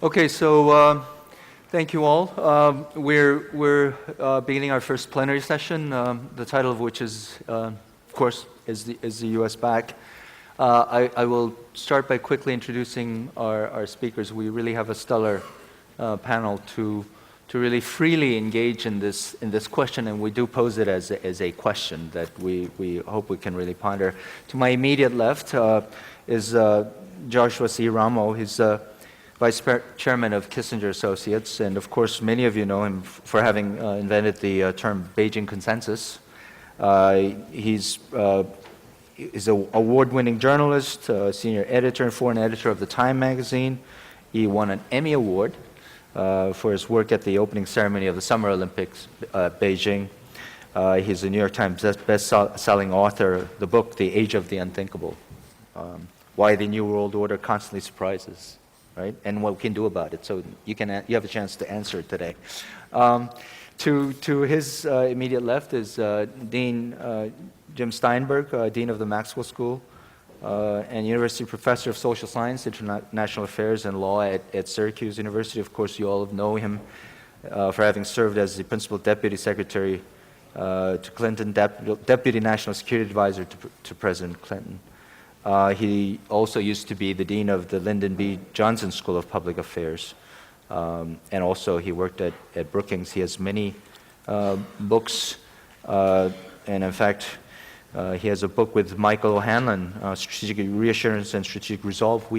Okay, so thank you all. We're beginning our first plenary session, the title of which is, of course, is the U.S. back. I will start by quickly introducing our speakers. We really have a stellar panel to really freely engage in this question, and we do pose it as a question that we hope we can really ponder. To my immediate left is Joshua C. Ramo. He's Vice Chairman of Kissinger Associates, and of course many of you know him for having invented the term Beijing Consensus. He's an award-winning journalist, senior editor and foreign editor of the Time magazine. He won an Emmy Award for his work at the opening ceremony of the Summer Olympics, Beijing. He's a New York Times best-selling author of the book The Age of the Unthinkable, Why the New World Order Constantly Surprises, right? And what we can do about it. So you have a chance to answer it today. To his immediate left is Dean Jim Steinberg, Dean of the Maxwell School and University Professor of Social Science, International Affairs, and Law at Syracuse University. Of course, you all know him for having served as the Principal Deputy Secretary to Clinton, Deputy National Security Advisor to President Clinton. He also used to be the Dean of the Lyndon B. Johnson School of Public Affairs. And also he worked at Brookings. He has many books, and in fact, he has a book with Michael O'Hanlon, Strategic Reassurance and Strategic Resolve,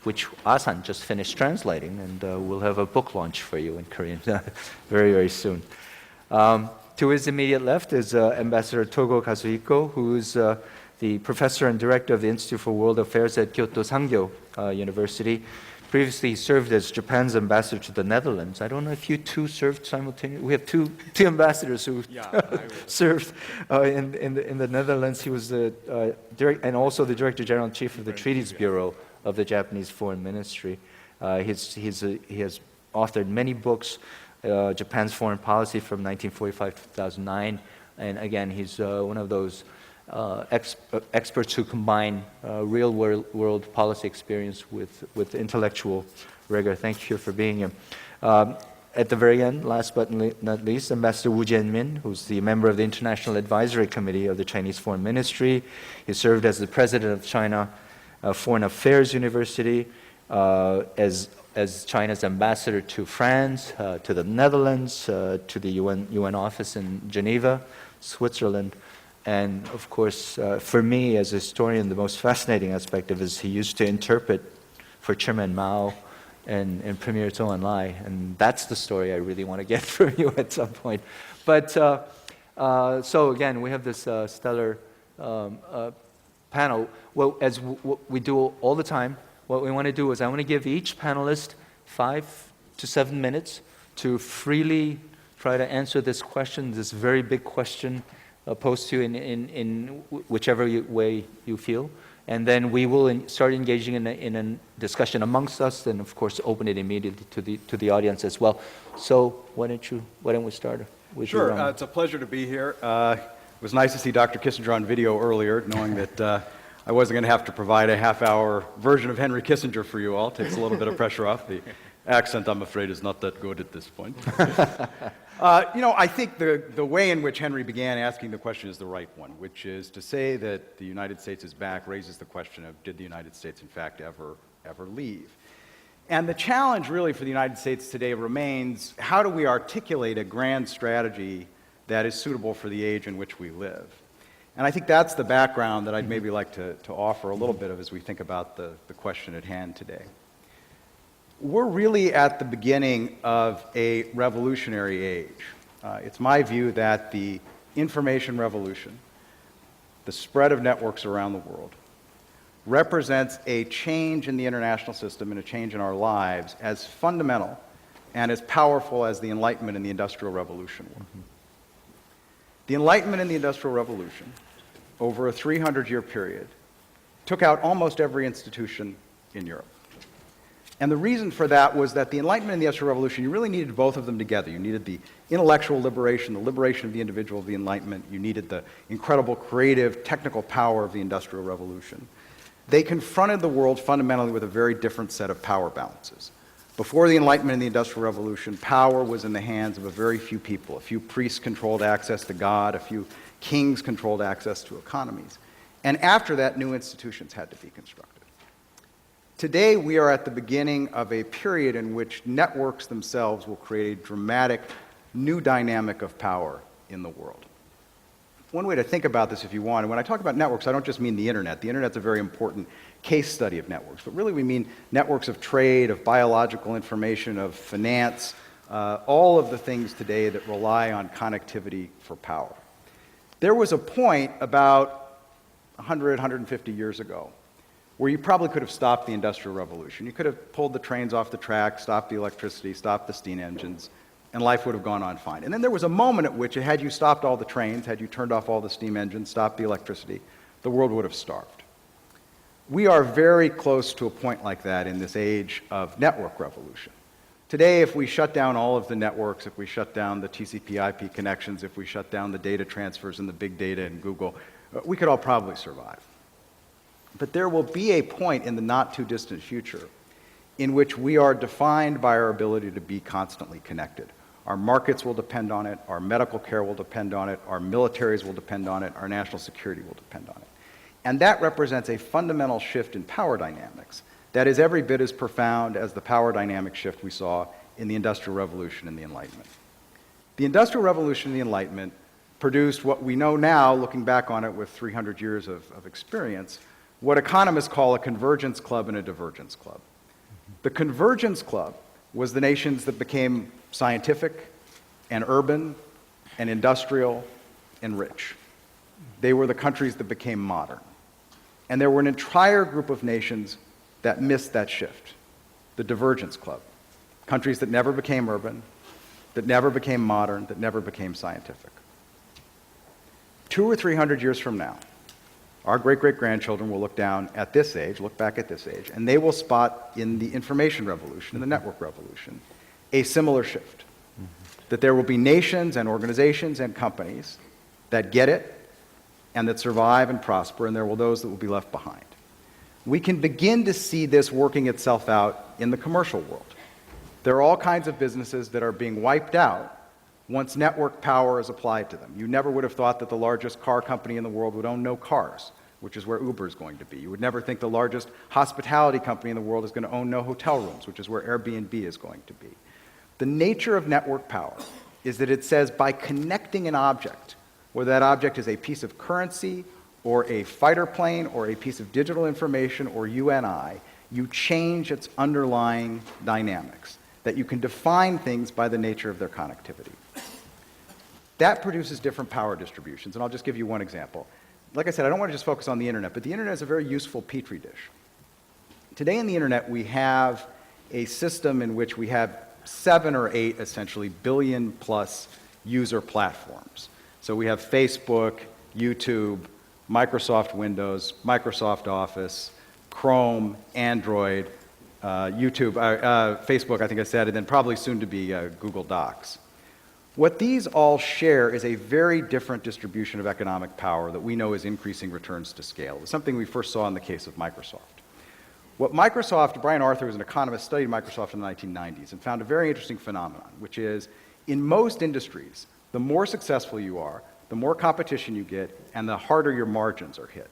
which Asan just finished translating, and we'll have a book launch for you in Korean very, very soon. To his immediate left is Ambassador Togo Kazuhiko, who is the professor and director of the Institute for World Affairs at Kyoto Sangyo University. Previously, he served as Japan's ambassador to the Netherlands. I don't know if you two served simultaneously. We have two ambassadors who served in the Netherlands. He was and also the Director General and Chief of the Treaties Bureau of the Japanese Foreign Ministry. He has authored many books, Japan's Foreign Policy from 1945 to 2009. And again, he's one of those experts who combine real world policy experience with intellectual rigor. Thank you for being here. At the very end, last but not least, Ambassador Wu Jianmin, who's the member of the International Advisory Committee of the Chinese Foreign Ministry. He served as the president of China Foreign Affairs University, as China's ambassador to France, to the Netherlands, to the UN office in Geneva, Switzerland. And of course, for me as a historian, the most fascinating aspect of it is he used to interpret for Chairman Mao and Premier Zhou Enlai, and that's the story I really want to get from you at some point. But so again, we have this stellar panel. Well, as we do all the time, what we want to do is I want to give each panelist 5 to 7 minutes to freely try to answer this question, this very big question posed to you in whichever way you feel. And then we will start engaging in a discussion amongst us, and of course open it immediately to the audience as well. So why don't we start with you? Sure, it's a pleasure to be here. It was nice to see Dr. Kissinger on video earlier, knowing that I wasn't going to have to provide a half-hour version of Henry Kissinger for you all. Takes a little bit of pressure off. The accent, I'm afraid, is not that good at this point. I think the way in which Henry began asking the question is the right one, which is to say that the United States is back raises the question of, did the United States, in fact, ever leave? And the challenge really for the United States today remains, how do we articulate a grand strategy that is suitable for the age in which we live? And I think that's the background that I'd maybe like to offer a little bit of as we think about the question at hand today. We're really at the beginning of a revolutionary age. It's my view that the information revolution, the spread of networks around the world, represents a change in the international system and a change in our lives as fundamental and as powerful as the Enlightenment and the Industrial Revolution were. The Enlightenment and the Industrial Revolution, over a 300-year period, took out almost every institution in Europe. And the reason for that was that the Enlightenment and the Industrial Revolution, you really needed both of them together. You needed the intellectual liberation, the liberation of the individual of the Enlightenment. You needed the incredible creative, technical power of the Industrial Revolution. They confronted the world fundamentally with a very different set of power balances. Before the Enlightenment and the Industrial Revolution, power was in the hands of a very few people. A few priests controlled access to God, a few kings controlled access to economies. And after that, new institutions had to be constructed. Today, we are at the beginning of a period in which networks themselves will create a dramatic new dynamic of power in the world. One way to think about this, if you want, and when I talk about networks, I don't just mean the internet. The internet's a very important case study of networks, but really we mean networks of trade, of biological information, of finance, all of the things today that rely on connectivity for power. There was a point about 100, 150 years ago where you probably could have stopped the Industrial Revolution. You could have pulled the trains off the track, stopped the electricity, stopped the steam engines, and life would have gone on fine. And then there was a moment at which, had you stopped all the trains, had you turned off all the steam engines, stopped the electricity, the world would have starved. We are very close to a point like that in this age of network revolution. Today, if we shut down all of the networks, if we shut down the TCP/IP connections, if we shut down the data transfers and the big data in Google, we could all probably survive. But there will be a point in the not-too-distant future in which we are defined by our ability to be constantly connected. Our markets will depend on it, our medical care will depend on it, our militaries will depend on it, our national security will depend on it. And that represents a fundamental shift in power dynamics that is every bit as profound as the power dynamic shift we saw in the Industrial Revolution and the Enlightenment. The Industrial Revolution and the Enlightenment produced what we know now, looking back on it with 300 years of experience, what economists call a convergence club and a divergence club. The convergence club was the nations that became scientific and urban and industrial and rich. They were the countries that became modern. And there were an entire group of nations that missed that shift, the divergence club. Countries that never became urban, that never became modern, that never became scientific. 200 or 300 years from now, our great-great-grandchildren will look down at this age, look back at this age, and they will spot in the information revolution, in the network revolution, a similar shift. That there will be nations and organizations and companies that get it and that survive and prosper, and there will those that will be left behind. We can begin to see this working itself out in the commercial world. There are all kinds of businesses that are being wiped out once network power is applied to them. You never would have thought that the largest car company in the world would own no cars, which is where Uber is going to be. You would never think the largest hospitality company in the world is going to own no hotel rooms, which is where Airbnb is going to be. The nature of network power is that it says by connecting an object, whether that object is a piece of currency or a fighter plane or a piece of digital information or UNI, you change its underlying dynamics, that you can define things by the nature of their connectivity. That produces different power distributions, and I'll just give you one example. Like I said, I don't want to just focus on the internet, but the internet is a very useful petri dish. Today in the internet, we have a system in which we have 7 or 8, essentially, billion-plus user platforms. So we have Facebook, YouTube, Microsoft Windows, Microsoft Office, Chrome, Android, YouTube, Facebook, I think I said, and then probably soon to be Google Docs. What these all share is a very different distribution of economic power that we know is increasing returns to scale. It was something we first saw in the case of Microsoft. What Microsoft, Brian Arthur was an economist, studied Microsoft in the 1990s and found a very interesting phenomenon, which is in most industries, the more successful you are, the more competition you get, and the harder your margins are hit.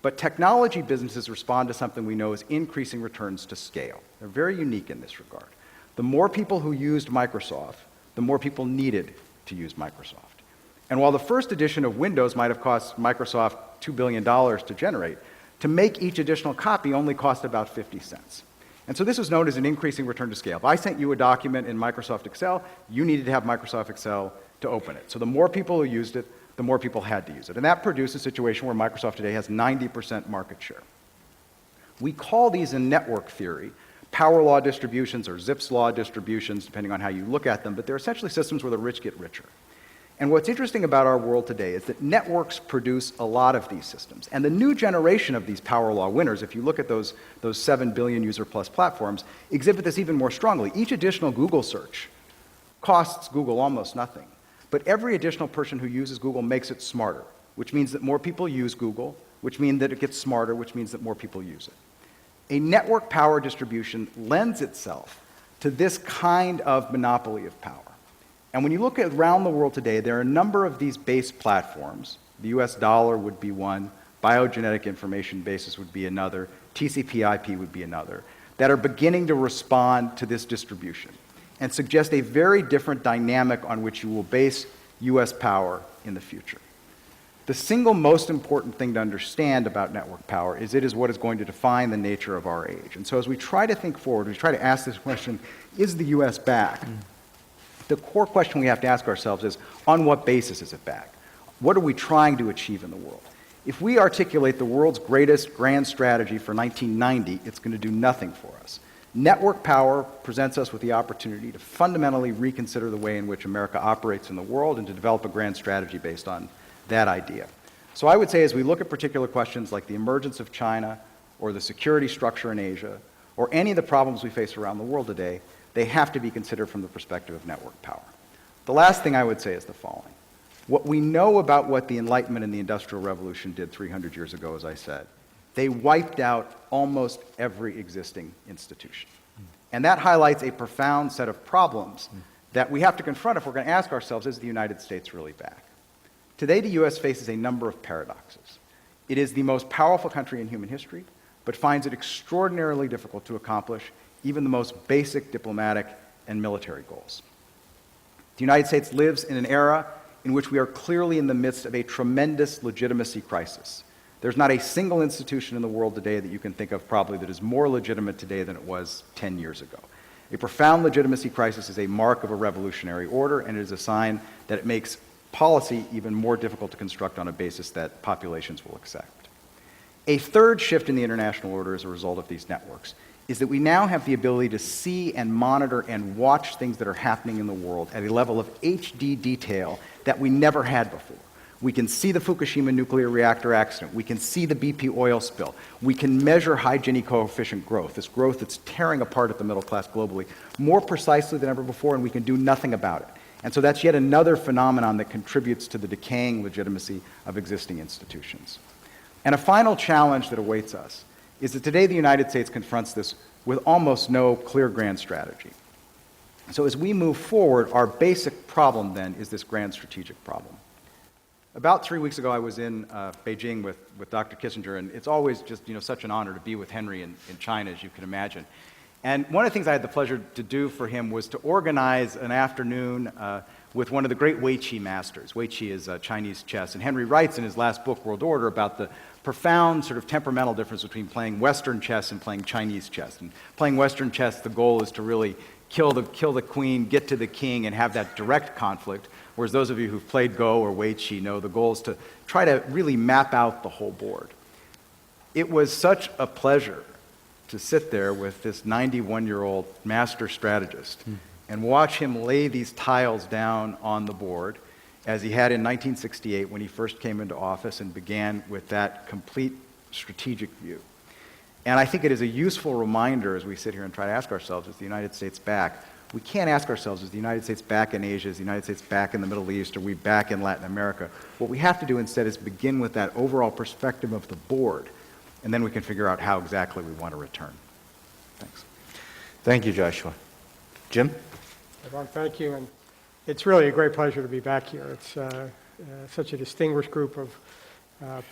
But technology businesses respond to something we know is increasing returns to scale. They're very unique in this regard. The more people who used Microsoft, the more people needed to use Microsoft. And while the first edition of Windows might have cost Microsoft $2 billion to generate, to make each additional copy only cost about 50 cents. And so this was known as an increasing return to scale. If I sent you a document in Microsoft Excel, you needed to have Microsoft Excel to open it. So the more people who used it, the more people had to use it. And that produced a situation where Microsoft today has 90% market share. We call these in network theory power law distributions or Zipf's law distributions, depending on how you look at them, but they're essentially systems where the rich get richer. And what's interesting about our world today is that networks produce a lot of these systems. And the new generation of these power law winners, if you look at those 7 billion user plus platforms, exhibit this even more strongly. Each additional Google search costs Google almost nothing. But every additional person who uses Google makes it smarter, which means that more people use Google, which means that it gets smarter, which means that more people use it. A network power distribution lends itself to this kind of monopoly of power. And when you look around the world today, there are a number of these base platforms. The US dollar would be one, biogenetic information basis would be another, TCP/IP would be another, that are beginning to respond to this distribution and suggest a very different dynamic on which you will base US power in the future. The single most important thing to understand about network power is it is what is going to define the nature of our age. And so as we try to think forward, we try to ask this question, is the US back? The core question we have to ask ourselves is, on what basis is it back? What are we trying to achieve in the world? If we articulate the world's greatest grand strategy for 1990, it's going to do nothing for us. Network power presents us with the opportunity to fundamentally reconsider the way in which America operates in the world and to develop a grand strategy based on that idea. So I would say as we look at particular questions like the emergence of China or the security structure in Asia or any of the problems we face around the world today, they have to be considered from the perspective of network power. The last thing I would say is the following. What we know about what the Enlightenment and the Industrial Revolution did 300 years ago, as I said, they wiped out almost every existing institution. And that highlights a profound set of problems that we have to confront if we're going to ask ourselves, is the United States really back? Today, the U.S. faces a number of paradoxes. It is the most powerful country in human history, but finds it extraordinarily difficult to accomplish even the most basic diplomatic and military goals. The United States lives in an era in which we are clearly in the midst of a tremendous legitimacy crisis. There's not a single institution in the world today that you can think of probably that is more legitimate today than it was 10 years ago. A profound legitimacy crisis is a mark of a revolutionary order, and it is a sign that it makes policy even more difficult to construct on a basis that populations will accept. A third shift in the international order as a result of these networks is that we now have the ability to see and monitor and watch things that are happening in the world at a level of HD detail that we never had before. We can see the Fukushima nuclear reactor accident. We can see the BP oil spill. We can measure high Gini coefficient growth, this growth that's tearing apart at the middle class globally, more precisely than ever before, and we can do nothing about it. And so that's yet another phenomenon that contributes to the decaying legitimacy of existing institutions. And a final challenge that awaits us is that today the United States confronts this with almost no clear grand strategy. So as we move forward, our basic problem then is this grand strategic problem. About 3 weeks ago, I was in Beijing with Dr. Kissinger, and it's always just such an honor to be with Henry in China, as you can imagine. And one of the things I had the pleasure to do for him was to organize an afternoon with one of the great Weiqi masters. Weiqi is Chinese chess, and Henry writes in his last book, World Order, about the profound sort of temperamental difference between playing Western chess and playing Chinese chess. And playing Western chess, the goal is to really kill the queen, get to the king, and have that direct conflict. Whereas those of you who've played Go or Weiqi know the goal is to try to really map out the whole board. It was such a pleasure to sit there with this 91-year-old master strategist and watch him lay these tiles down on the board as he had in 1968 when he first came into office and began with that complete strategic view. And I think it is a useful reminder as we sit here and try to ask ourselves, is the United States back? We can't ask ourselves, is the United States back in Asia? Is the United States back in the Middle East? Are we back in Latin America? What we have to do instead is begin with that overall perspective of the board, and then we can figure out how exactly we want to return. Thanks. Thank you, Joshua. Jim? Everyone, thank you. And it's really a great pleasure to be back here. It's such a distinguished group of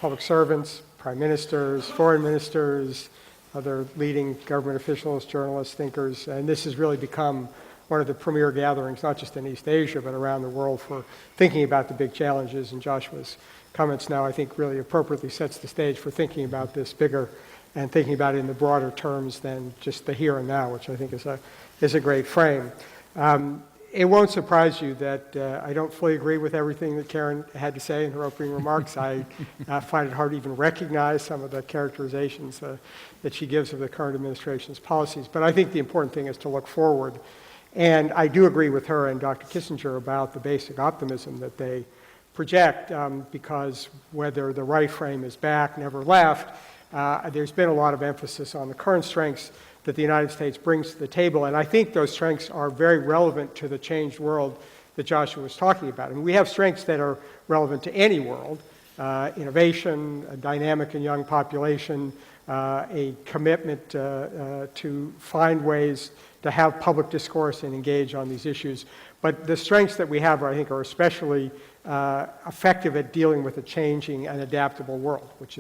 public servants, prime ministers, foreign ministers, other leading government officials, journalists, thinkers, and this has really become one of the premier gatherings, not just in East Asia, but around the world for thinking about the big challenges. And Joshua's comments now, I think, really appropriately sets the stage for thinking about this bigger and thinking about it in the broader terms than just the here and now, which I think is a great frame. It won't surprise you that I don't fully agree with everything that Karen had to say in her opening remarks. I find it hard to even recognize some of the characterizations that she gives of the current administration's policies. But I think the important thing is to look forward. And I do agree with her and Dr. Kissinger about the basic optimism that they project, because whether the right frame is back, never left, there's been a lot of emphasis on the current strengths that the United States brings to the table. And I think those strengths are very relevant to the changed world that Joshua was talking about. And we have strengths that are relevant to any world, innovation, a dynamic and young population, a commitment to find ways to have public discourse and engage on these issues. But the strengths that we have, I think, are especially effective at dealing with a changing and adaptable world, which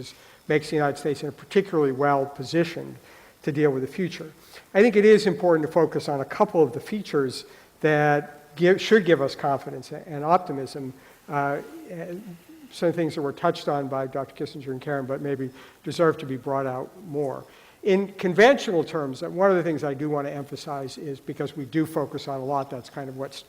makes the United States in a particularly well positioned to deal with the future. I think it is important to focus on a couple of the features that should give us confidence and optimism. Some things that were touched on by Dr. Kissinger and Karen, but maybe deserve to be brought out more. In conventional terms, one of the things I do want to emphasize is, because we do focus on a lot, that's kind of what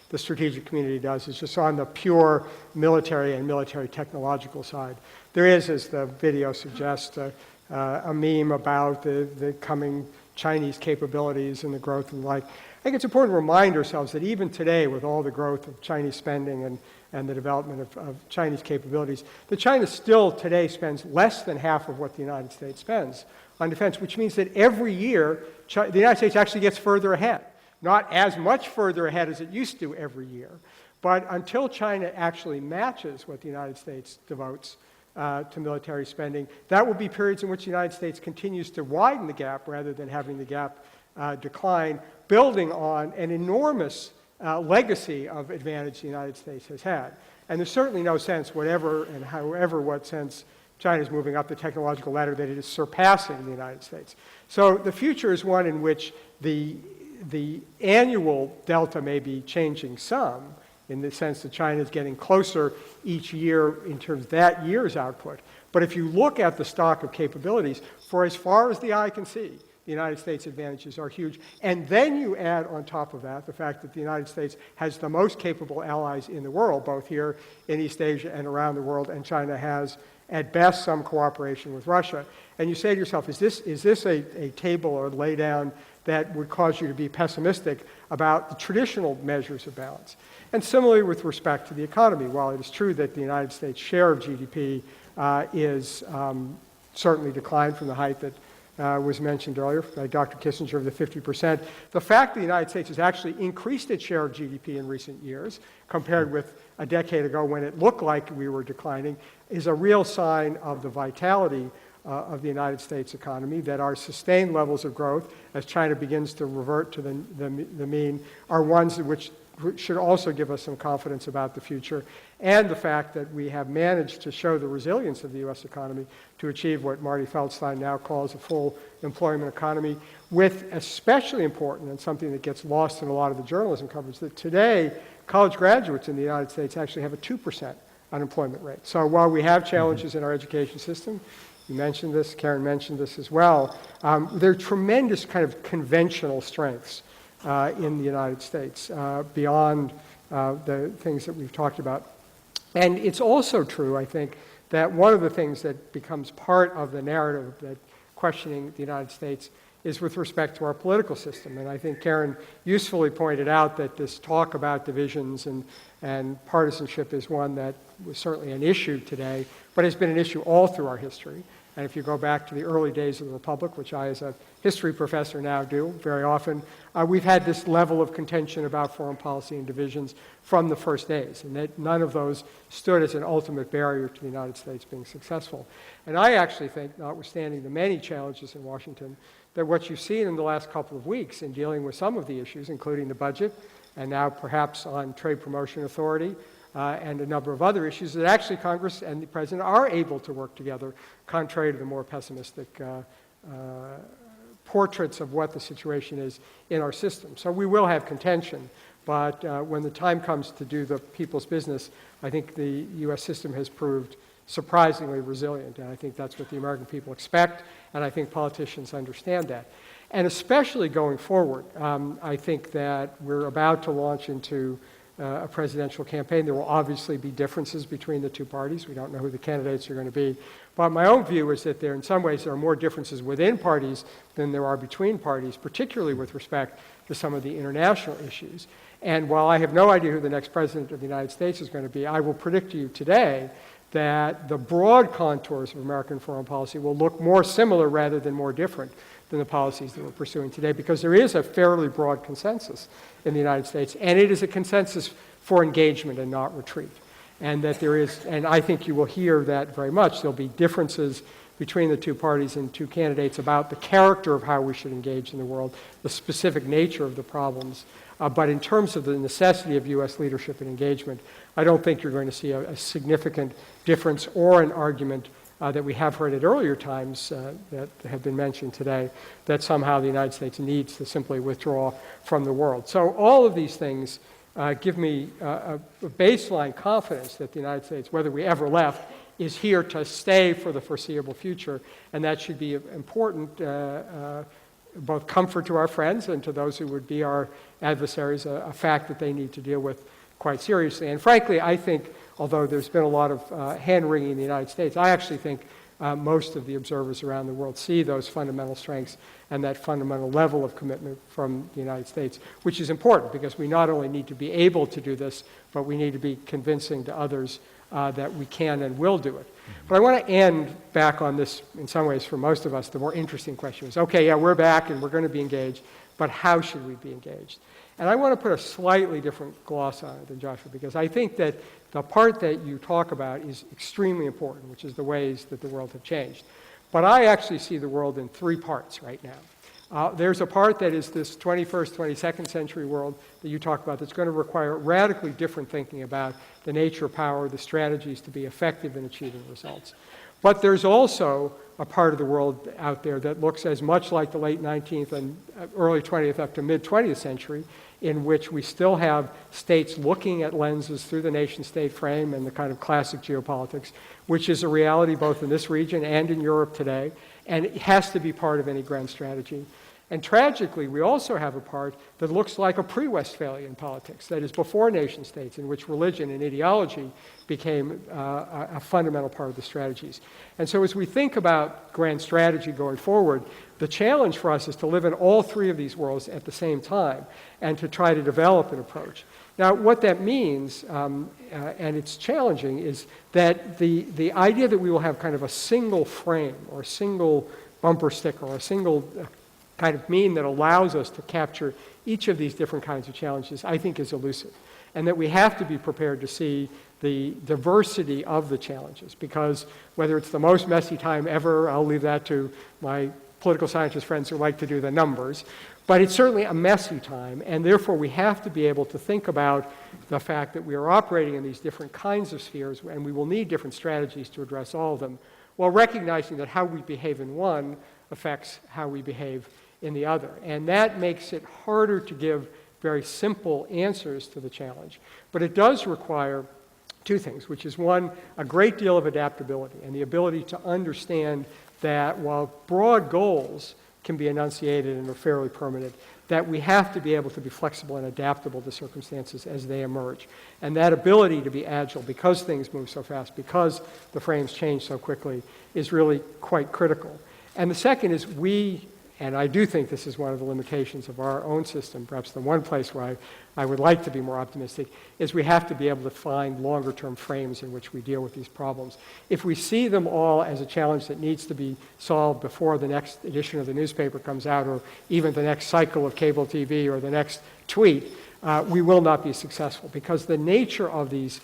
the strategic community does, is just on the pure military and military technological side. There is, as the video suggests, a meme about the coming Chinese capabilities and the growth and the like. I think it's important to remind ourselves that even today, with all the growth of Chinese spending and the development of Chinese capabilities, that China still today spends less than half of what the United States spends on defense, which means that every year, the United States actually gets further ahead. Not as much further ahead as it used to every year, but until China actually matches what the United States devotes to military spending, that will be periods in which the United States continues to widen the gap rather than having the gap decline, building on an enormous legacy of advantage the United States has had. And there's certainly no sense, whatever and however what sense China is moving up the technological ladder, that it is surpassing the United States. So the future is one in which the annual delta may be changing some, in the sense that China is getting closer each year in terms of that year's output. But if you look at the stock of capabilities, for as far as the eye can see, the United States advantages are huge. And then you add on top of that the fact that the United States has the most capable allies in the world, both here in East Asia and around the world, and China has, at best, some cooperation with Russia. And you say to yourself, is this a table or laydown that would cause you to be pessimistic about the traditional measures of balance? And similarly with respect to the economy, while it is true that the United States' share of GDP is certainly declined from the height that was mentioned earlier by Dr. Kissinger of the 50%, the fact that the United States has actually increased its share of GDP in recent years, compared with a decade ago when it looked like we were declining, is a real sign of the vitality of the United States economy, that our sustained levels of growth, as China begins to revert to the mean, are ones which should also give us some confidence about the future, and the fact that we have managed to show the resilience of the U.S. economy to achieve what Marty Feldstein now calls a full employment economy, with especially important, and something that gets lost in a lot of the journalism coverage, that today college graduates in the United States actually have a 2% unemployment rate. So while we have challenges in our education system, you mentioned this, Karen mentioned this as well, there are tremendous kind of conventional strengths in the United States beyond the things that we've talked about. And it's also true, I think, that one of the things that becomes part of the narrative that questioning the United States is with respect to our political system. And I think Karen usefully pointed out that this talk about divisions and partisanship is one that was certainly an issue today, but has been an issue all through our history. And if you go back to the early days of the Republic, which I as a history professor now do very often, we've had this level of contention about foreign policy and divisions from the first days, and that none of those stood as an ultimate barrier to the United States being successful. And I actually think, notwithstanding the many challenges in Washington, that what you've seen in the last couple of weeks in dealing with some of the issues, including the budget, and now perhaps on trade promotion authority, and a number of other issues, that actually Congress and the President are able to work together, contrary to the more pessimistic portraits of what the situation is in our system. So we will have contention, but when the time comes to do the people's business, I think the U.S. system has proved surprisingly resilient, and I think that's what the American people expect, and I think politicians understand that. And especially going forward, I think that we're about to launch into a presidential campaign. There will obviously be differences between the two parties. We don't know who the candidates are going to be. But my own view is that in some ways there are more differences within parties than there are between parties, particularly with respect to some of the international issues. And while I have no idea who the next president of the United States is going to be, I will predict to you today that the broad contours of American foreign policy will look more similar rather than more different than the policies that we're pursuing today, because there is a fairly broad consensus in the United States, and it is a consensus for engagement and not retreat. And that there is, and I think you will hear that very much, there'll be differences between the two parties and two candidates about the character of how we should engage in the world, the specific nature of the problems. But in terms of the necessity of U.S. leadership and engagement, I don't think you're going to see a significant difference or an argument that we have heard at earlier times that have been mentioned today, that somehow the United States needs to simply withdraw from the world. So all of these things give me a baseline confidence that the United States, whether we ever left, is here to stay for the foreseeable future, and that should be important both comfort to our friends and to those who would be our adversaries, a fact that they need to deal with quite seriously. And frankly, I think, although there's been a lot of hand-wringing in the United States, I actually think most of the observers around the world see those fundamental strengths and that fundamental level of commitment from the United States, which is important because we not only need to be able to do this, but we need to be convincing to others that we can and will do it. But I want to end back on this, in some ways, for most of us, the more interesting question is, okay, yeah, we're back and we're going to be engaged, but how should we be engaged? And I want to put a slightly different gloss on it than Joshua, because I think that the part that you talk about is extremely important, which is the ways that the world have changed. But I actually see the world in three parts right now. There's a part that is this 21st, 22nd century world that you talk about that's going to require radically different thinking about the nature of power, the strategies to be effective in achieving results. But there's also a part of the world out there that looks as much like the late 19th and early 20th up to mid-20th century, in which we still have states looking at lenses through the nation-state frame and the kind of classic geopolitics, which is a reality both in this region and in Europe today, and it has to be part of any grand strategy. And tragically, we also have a part that looks like a pre-Westphalian politics, that is before nation-states, in which religion and ideology became a fundamental part of the strategies. And so as we think about grand strategy going forward, the challenge for us is to live in all three of these worlds at the same time and to try to develop an approach. Now, what that means, and it's challenging, is that the idea that we will have kind of a single frame or a single bumper sticker or a single kind of mean that allows us to capture each of these different kinds of challenges, I think is elusive. And that we have to be prepared to see the diversity of the challenges, because whether it's the most messy time ever, I'll leave that to my political scientist friends who like to do the numbers, but it's certainly a messy time, and therefore we have to be able to think about the fact that we are operating in these different kinds of spheres, and we will need different strategies to address all of them, while recognizing that how we behave in one affects how we behave in the other. And that makes it harder to give very simple answers to the challenge. But it does require two things, which is one, a great deal of adaptability and the ability to understand that while broad goals can be enunciated and are fairly permanent, that we have to be able to be flexible and adaptable to circumstances as they emerge. And that ability to be agile, because things move so fast, because the frames change so quickly, is really quite critical. And the second is and I do think this is one of the limitations of our own system, perhaps the one place where I would like to be more optimistic, is we have to be able to find longer-term frames in which we deal with these problems. If we see them all as a challenge that needs to be solved before the next edition of the newspaper comes out, or even the next cycle of cable TV or the next tweet, we will not be successful, because the nature of these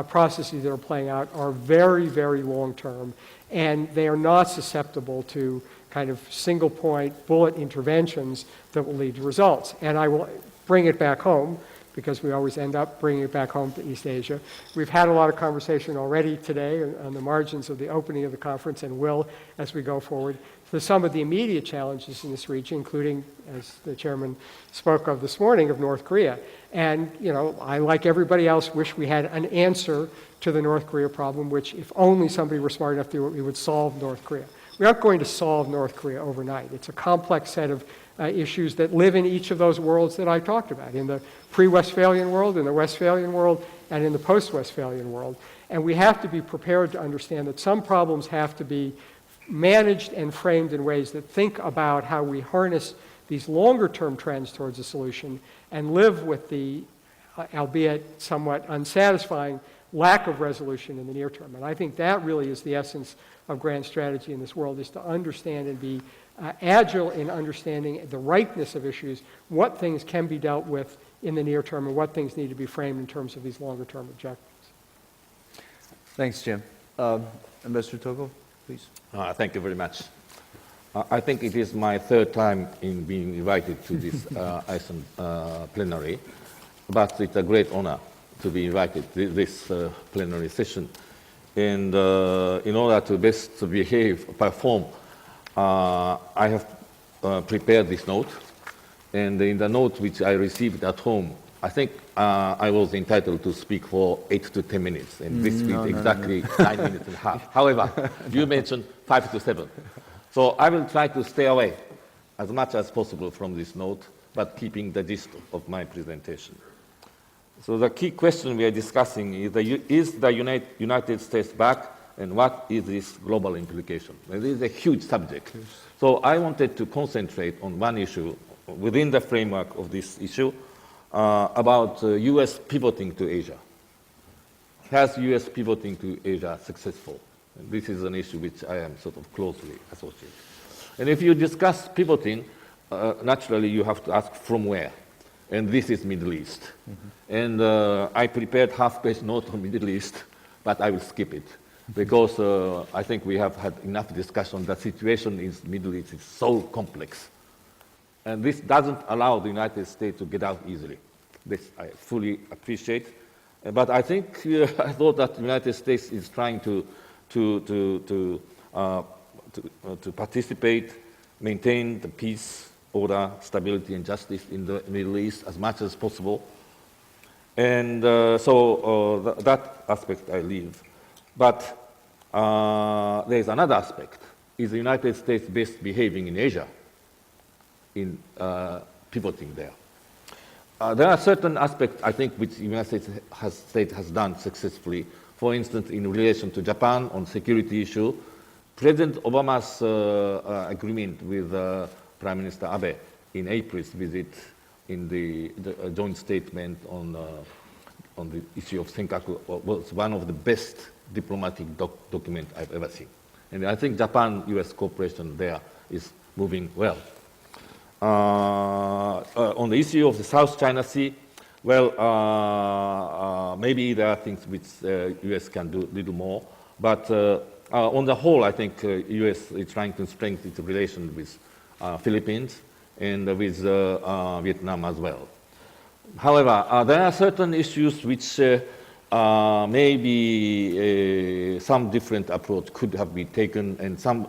processes that are playing out are very, very long-term, and they are not susceptible to kind of single point bullet interventions that will lead to results. And I will bring it back home, because we always end up bringing it back home to East Asia. We've had a lot of conversation already today on the margins of the opening of the conference, and will as we go forward, for some of the immediate challenges in this region, including, as the chairman spoke of this morning, of North Korea. And, I, like everybody else, wish we had an answer to the North Korea problem, which, if only somebody were smart enough to do it, we would solve North Korea. We aren't going to solve North Korea overnight. It's a complex set of issues that live in each of those worlds that I talked about, in the pre-Westphalian world, in the Westphalian world, and in the post-Westphalian world. And we have to be prepared to understand that some problems have to be managed and framed in ways that think about how we harness these longer-term trends towards a solution and live with the, albeit somewhat unsatisfying, lack of resolution in the near term. And I think that really is the essence of grand strategy in this world, is to understand and be agile in understanding the ripeness of issues, what things can be dealt with in the near term, and what things need to be framed in terms of these longer term objectives. Thanks, Jim. Ambassador Togo? please. Thank you very much. I think it is my third time in being invited to this Asan plenary, but it's a great honor to be invited to this plenary session. And in order to best perform, I have prepared this note. And in the note which I received at home, I think I was entitled to speak for 8 to 10 minutes, and this is exactly 9 minutes and a half. However, you mentioned 5 to 7. So I will try to stay away as much as possible from this note, but keeping the gist of my presentation. So the key question we are discussing is the United States back, and what is its global implication? And this is a huge subject. So I wanted to concentrate on one issue within the framework of this issue about U.S. pivoting to Asia. Has U.S. pivoting to Asia successful? And this is an issue which I am sort of closely associated. And if you discuss pivoting, naturally you have to ask from where. And this is Middle East. And I prepared half-page note on Middle East, but I will skip it because I think we have had enough discussion. The situation in Middle East is so complex. And this doesn't allow the United States to get out easily. This I fully appreciate. But I think, I thought that the United States is trying to participate, maintain the peace, order, stability, and justice in the Middle East as much as possible. And that aspect I leave. But there is another aspect. Is the United States best behaving in Asia in pivoting there? There are certain aspects, I think, which the United States has done successfully. For instance, in relation to Japan on security issue, President Obama's agreement with Prime Minister Abe in April's visit in the joint statement on the issue of Senkaku was one of the best diplomatic documents I've ever seen. And I think Japan-US cooperation there is moving well. On the issue of the South China Sea, well, maybe there are things which U.S. can do a little more, but on the whole, I think U.S. is trying to strengthen its relation with Philippines and with Vietnam as well. However, there are certain issues which maybe some different approach could have been taken, and some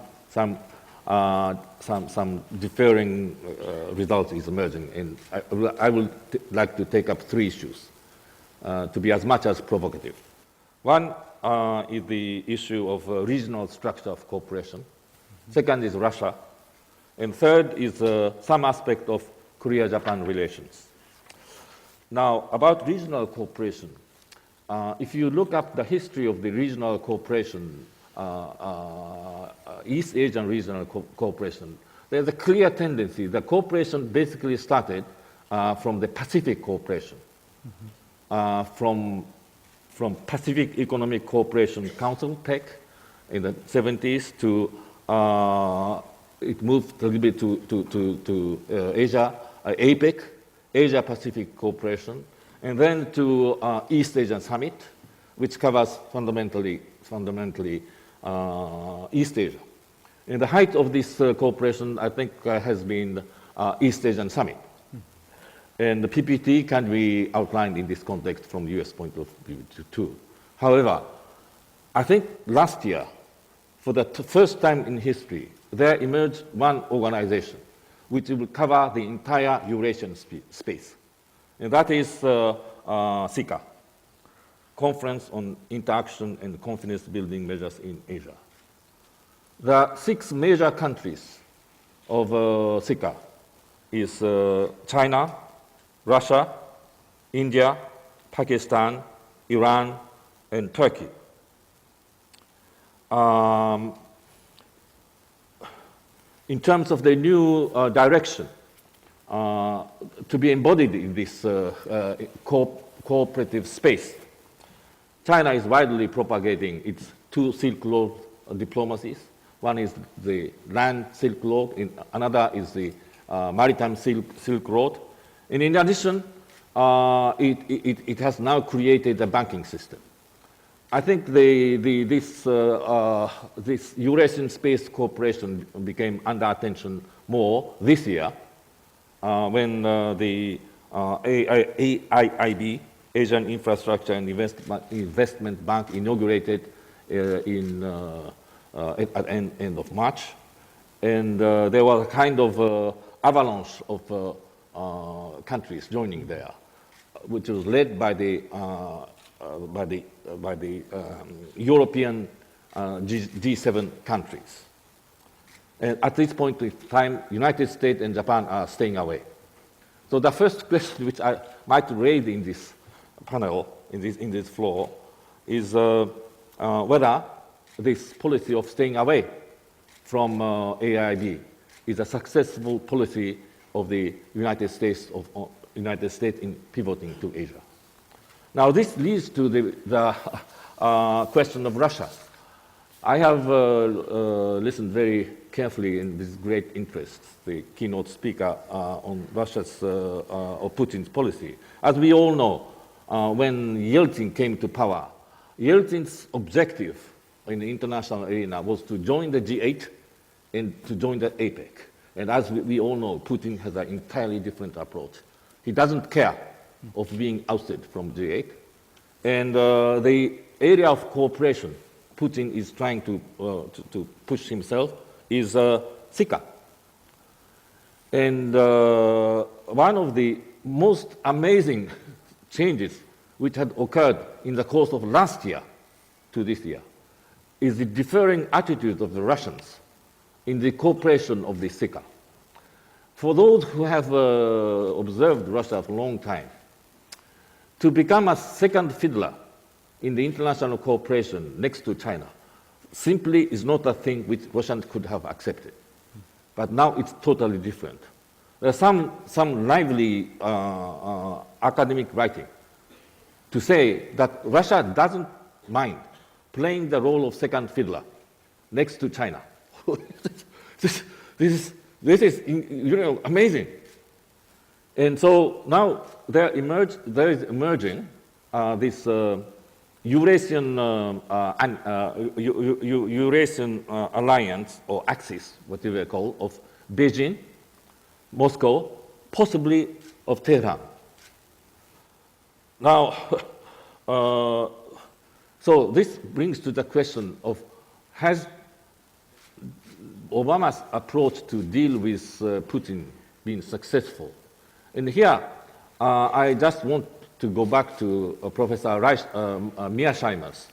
differing results is emerging. And I would like to take up 3 issues to be as much as provocative. One is the issue of regional structure of cooperation. Second is Russia. And third is some aspect of Korea-Japan relations. Now, about regional cooperation, if you look up the history of the regional cooperation, East Asian regional cooperation, there's a clear tendency. The cooperation basically started from the Pacific cooperation, from Pacific Economic Cooperation Council, PEC, in the 70s to it moved a little bit to Asia, APEC, Asia Pacific Cooperation, and then to East Asian Summit, which covers fundamentally East Asia. And the height of this cooperation, I think, has been East Asian Summit. And the PPT can be outlined in this context from the US point of view too. However, I think last year, for the first time in history, there emerged one organization which will cover the entire Eurasian space. And that is CICA, Conference on Interaction and Confidence Building Measures in Asia. The 6 major countries of CICA is China, Russia, India, Pakistan, Iran, and Turkey. In terms of the new direction to be embodied in this cooperative space, China is widely propagating its 2 Silk Road diplomacies. One is the land Silk Road, and another is the maritime Silk Road. And in addition, it has now created a banking system. I think this Eurasian Space Cooperation became under attention more this year when the AIIB, Asian Infrastructure and Investment Bank, inaugurated at the end of March. And there was a kind of avalanche of countries joining there, which was led by the European G7 countries. And at this point in time, United States and Japan are staying away. So the first question which I might raise in this panel, in this floor, is whether this policy of staying away from AIIB is a successful policy of the United States in pivoting to Asia. Now, this leads to the question of Russia. I have listened very carefully and with great interest the keynote speaker on Russia's or Putin's policy. As we all know, when Yeltsin came to power, Yeltsin's objective in the international arena was to join the G8 and to join the APEC. And as we all know, Putin has an entirely different approach. He doesn't care of being ousted from G8. And the area of cooperation Putin is trying to push himself is SICA. And one of the most amazing changes which had occurred in the course of last year to this year is the differing attitude of the Russians in the cooperation of the SICA. For those who have observed Russia for a long time, to become a second fiddler in the international cooperation next to China simply is not a thing which Russians could have accepted. But now it's totally different. There's some lively academic writing to say that Russia doesn't mind playing the role of second fiddler next to China. this is amazing. And so now there is emerging this Eurasian alliance or axis, whatever you call, of Beijing, Moscow, possibly of Tehran. Now, so this brings to the question of, has Obama's approach to deal with Putin been successful? And here, I just want to go back to Professor Mearsheimer's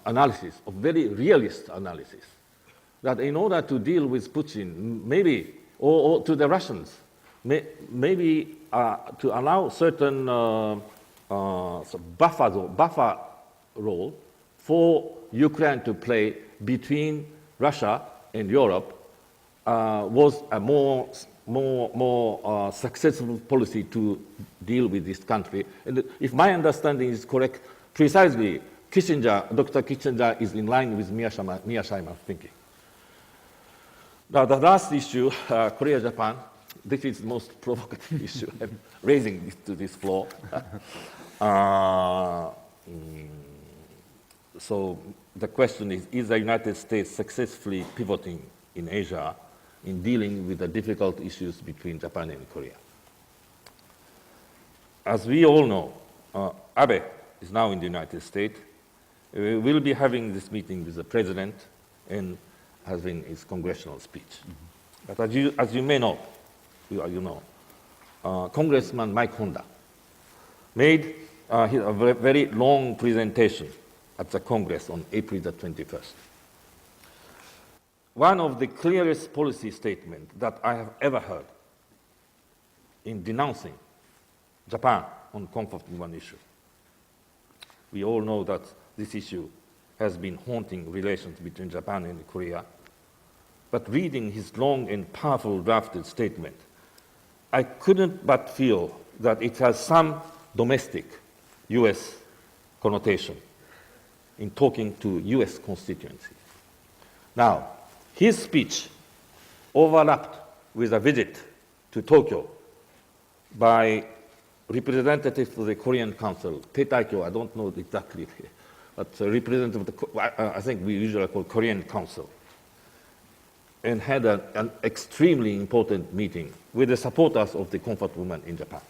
analysis, a very realist analysis, that in order to deal with Putin, maybe, or to the Russians, maybe to allow certain buffer role for Ukraine to play between Russia and Europe was a more successful policy to deal with this country. And if my understanding is correct, precisely Dr. Kissinger is in line with Mearsheimer's thinking. Now, the last issue, Korea-Japan, this is the most provocative issue I'm raising this to this floor. So the question is the United States successfully pivoting in Asia in dealing with the difficult issues between Japan and Korea? As we all know, Abe is now in the United States. We will be having this meeting with the president and having his congressional speech. Mm-hmm. But as you may know, Congressman Mike Honda made a very long presentation at the Congress on April the 21st. One of the clearest policy statements that I have ever heard in denouncing Japan on conflict in one issue. We all know that this issue has been haunting relations between Japan and Korea. But reading his long and powerful drafted statement, I couldn't but feel that it has some domestic U.S. connotation in talking to U.S. constituencies. Now, his speech overlapped with a visit to Tokyo by representative of the Korean Council, Tae Taikyo, I don't know exactly at the representative of I think we usually call Korean Council, and had an extremely important meeting with the supporters of the comfort women in Japan.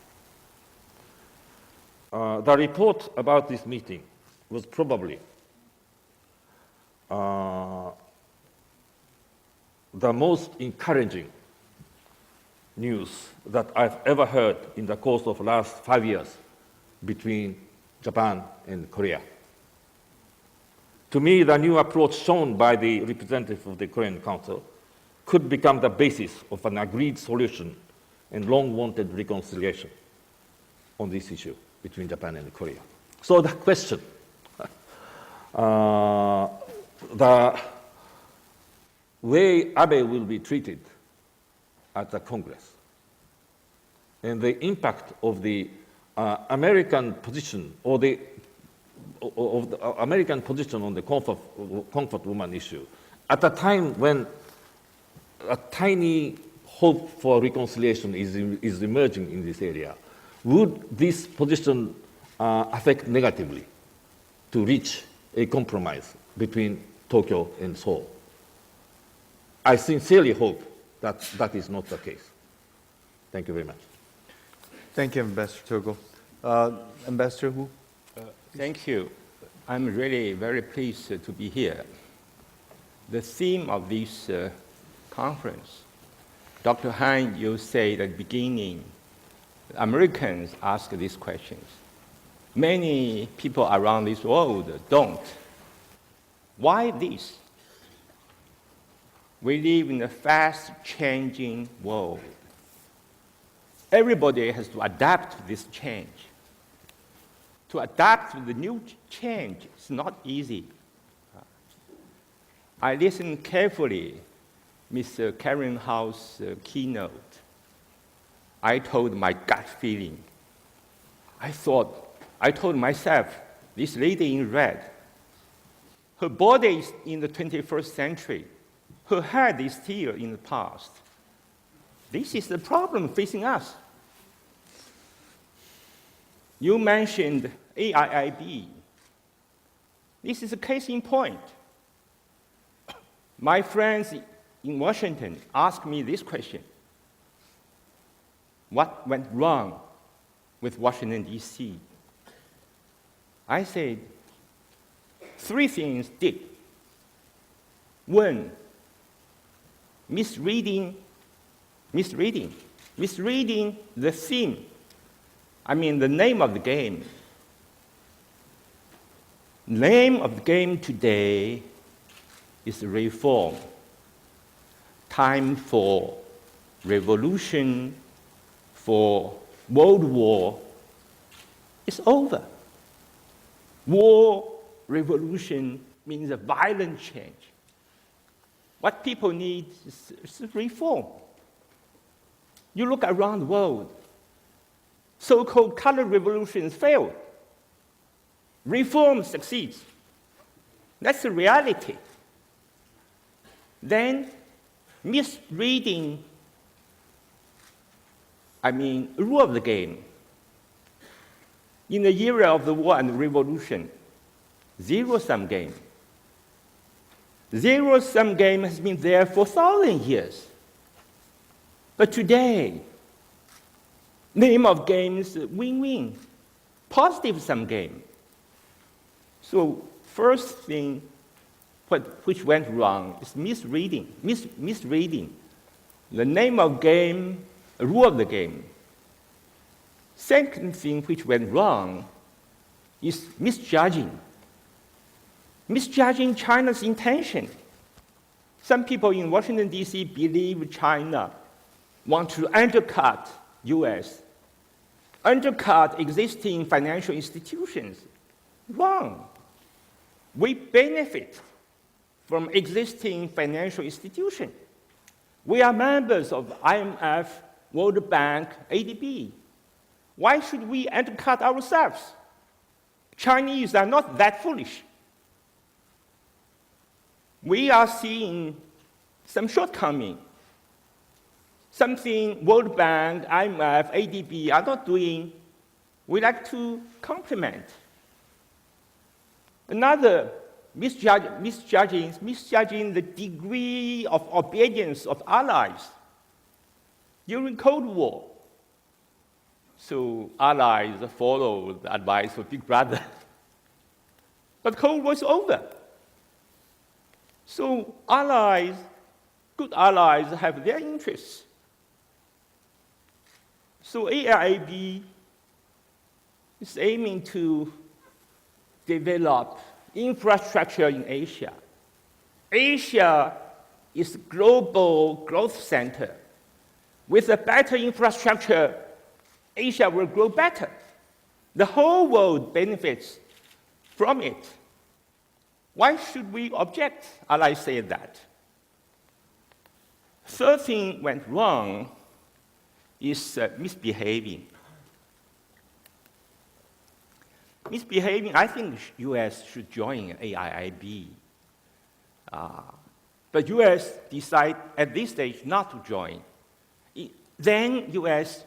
The report about this meeting was probably the most encouraging news that I've ever heard in the course of the last 5 years between Japan and Korea. To me, the new approach shown by the representative of the Korean Council could become the basis of an agreed solution and long-wanted reconciliation on this issue between Japan and Korea. So the question, the way Abe will be treated at the Congress and the impact of the American position or the American position on the comfort woman issue at a time when a tiny hope for reconciliation is emerging in this area, would this position affect negatively to reach a compromise between Tokyo and Seoul? I sincerely hope that that is not the case. Thank you very much. Thank you, Ambassador Togo. Ambassador Wu? Thank you. I'm really very pleased to be here. The theme of this conference, Dr. Han, you said at the beginning, Americans ask these questions. Many people around this world don't. Why this? We live in a fast-changing world. Everybody has to adapt to this change. To adapt to the new change is not easy. I listened carefully Mr. Karen Howe's keynote. I told my gut feeling. I told myself, this lady in red, her body is in the 21st century. Her head is still in the past. This is the problem facing us. You mentioned AIIB. This is a case in point. My friends in Washington asked me this question. What went wrong with Washington, D.C.? I said, 3 things did. 1, misreading the theme. I mean, the name of the game. Name of the game today is reform. Time for revolution, for world war is over. War, revolution means a violent change. What people need is reform. You look around the world, so-called color revolutions fail. Reform succeeds. That's the reality. Then, misreading, rule of the game. In the era of the war and the revolution, zero-sum game. Zero-sum game has been there for 1,000 years. But today, name of game is win-win, positive-sum game. So first thing which went wrong is misreading. The name of game, the rule of the game. Second thing which went wrong is misjudging China's intention. Some people in Washington, D.C. believe China want to undercut U.S., undercut existing financial institutions. Wrong. We benefit from existing financial institutions. We are members of IMF, World Bank, ADB. Why should we undercut ourselves? Chinese are not that foolish. We are seeing some shortcoming, something World Bank, IMF, ADB are not doing. We like to compliment. Another, misjudging the degree of obedience of allies during Cold War. So allies followed the advice of Big Brother. But Cold War is over. So allies, good allies, have their interests. So AIIB is aiming to develop infrastructure in Asia. Asia is a global growth center. With a better infrastructure, Asia will grow better. The whole world benefits from it. Why should we object? Allies say that. Third thing went wrong is misbehaving. Misbehaving, I think U.S. should join AIIB. But U.S. decide at this stage not to join. Then U.S.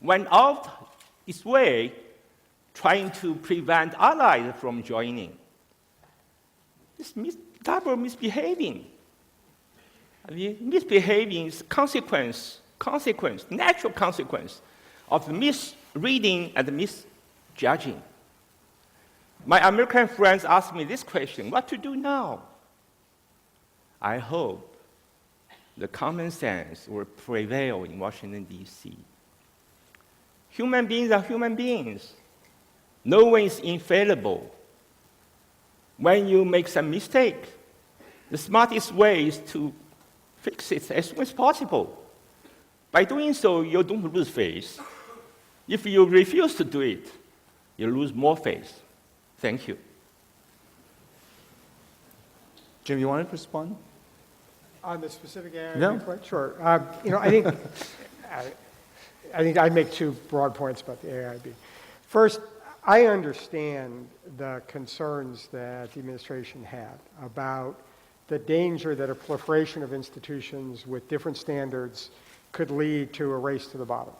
went out its way trying to prevent allies from joining. It's double misbehaving. I mean, misbehaving is natural consequence of misreading and misjudging. My American friends ask me this question, what to do now? I hope the common sense will prevail in Washington, D.C. Human beings are human beings. No one is infallible. When you make some mistake, the smartest way is to fix it as soon as possible. By doing so, you don't lose face. If you refuse to do it, you lose more face. Thank you. Jim, you want to respond? On the specific area? Yeah. Point? Sure. I think I'd make two broad points about the AIB. First, I understand the concerns that the administration had about the danger that a proliferation of institutions with different standards could lead to a race to the bottom.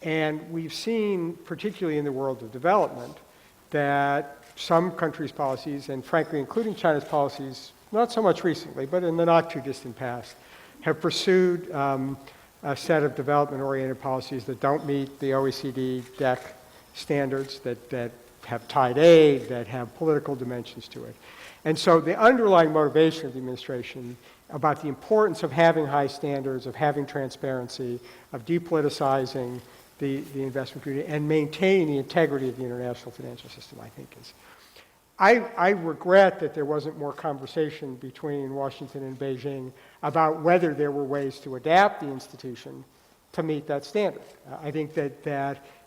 And we've seen, particularly in the world of development, that some countries' policies, and frankly, including China's policies, not so much recently, but in the not too distant past, have pursued a set of development-oriented policies that don't meet the OECD DEC standards, that have tied aid, that have political dimensions to it. And so the underlying motivation of the administration about the importance of having high standards, of having transparency, of depoliticizing the investment community, and maintaining the integrity of the international financial system, I think is. I regret that there wasn't more conversation between Washington and Beijing about whether there were ways to adapt the institution to meet that standard. I think that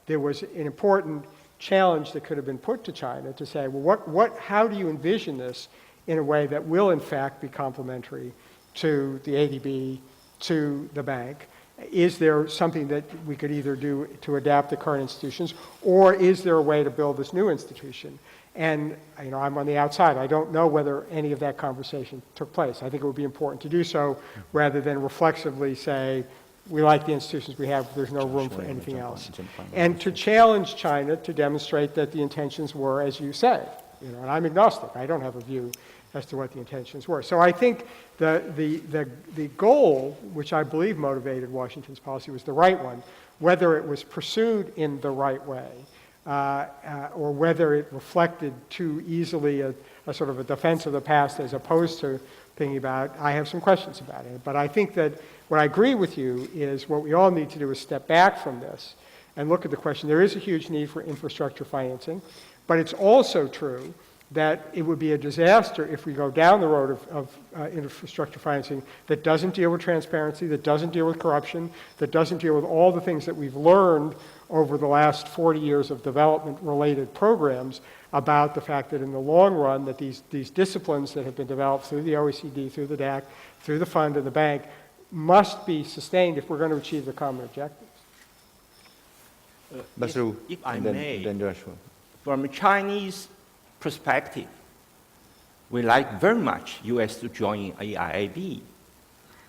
there was an important challenge that could have been put to China to say, well, how do you envision this in a way that will in fact be complementary to the ADB, to the bank? Is there something that we could either do to adapt the current institutions, or is there a way to build this new institution? And I'm on the outside. I don't know whether any of that conversation took place. I think it would be important to do so rather than reflexively say, we like the institutions we have, there's no room for anything else. And to challenge China to demonstrate that the intentions were, as you say, and I'm agnostic. I don't have a view as to what the intentions were. So I think the goal, which I believe motivated Washington's policy, was the right one. Whether it was pursued in the right way, or whether it reflected too easily a sort of a defense of the past as opposed to thinking about, I have some questions about it. But I think that what I agree with you is what we all need to do is step back from this and look at the question. There is a huge need for infrastructure financing, but it's also true that it would be a disaster if we go down the road of infrastructure financing that doesn't deal with transparency, that doesn't deal with corruption, that doesn't deal with all the things that we've learned over the last 40 years of development-related programs about the fact that in the long run that these disciplines that have been developed through the OECD, through the DAC, through the fund and the bank must be sustained if we're going to achieve the common objectives. If I may, then Joshua. from a Chinese perspective, we like very much U.S. to join AIIB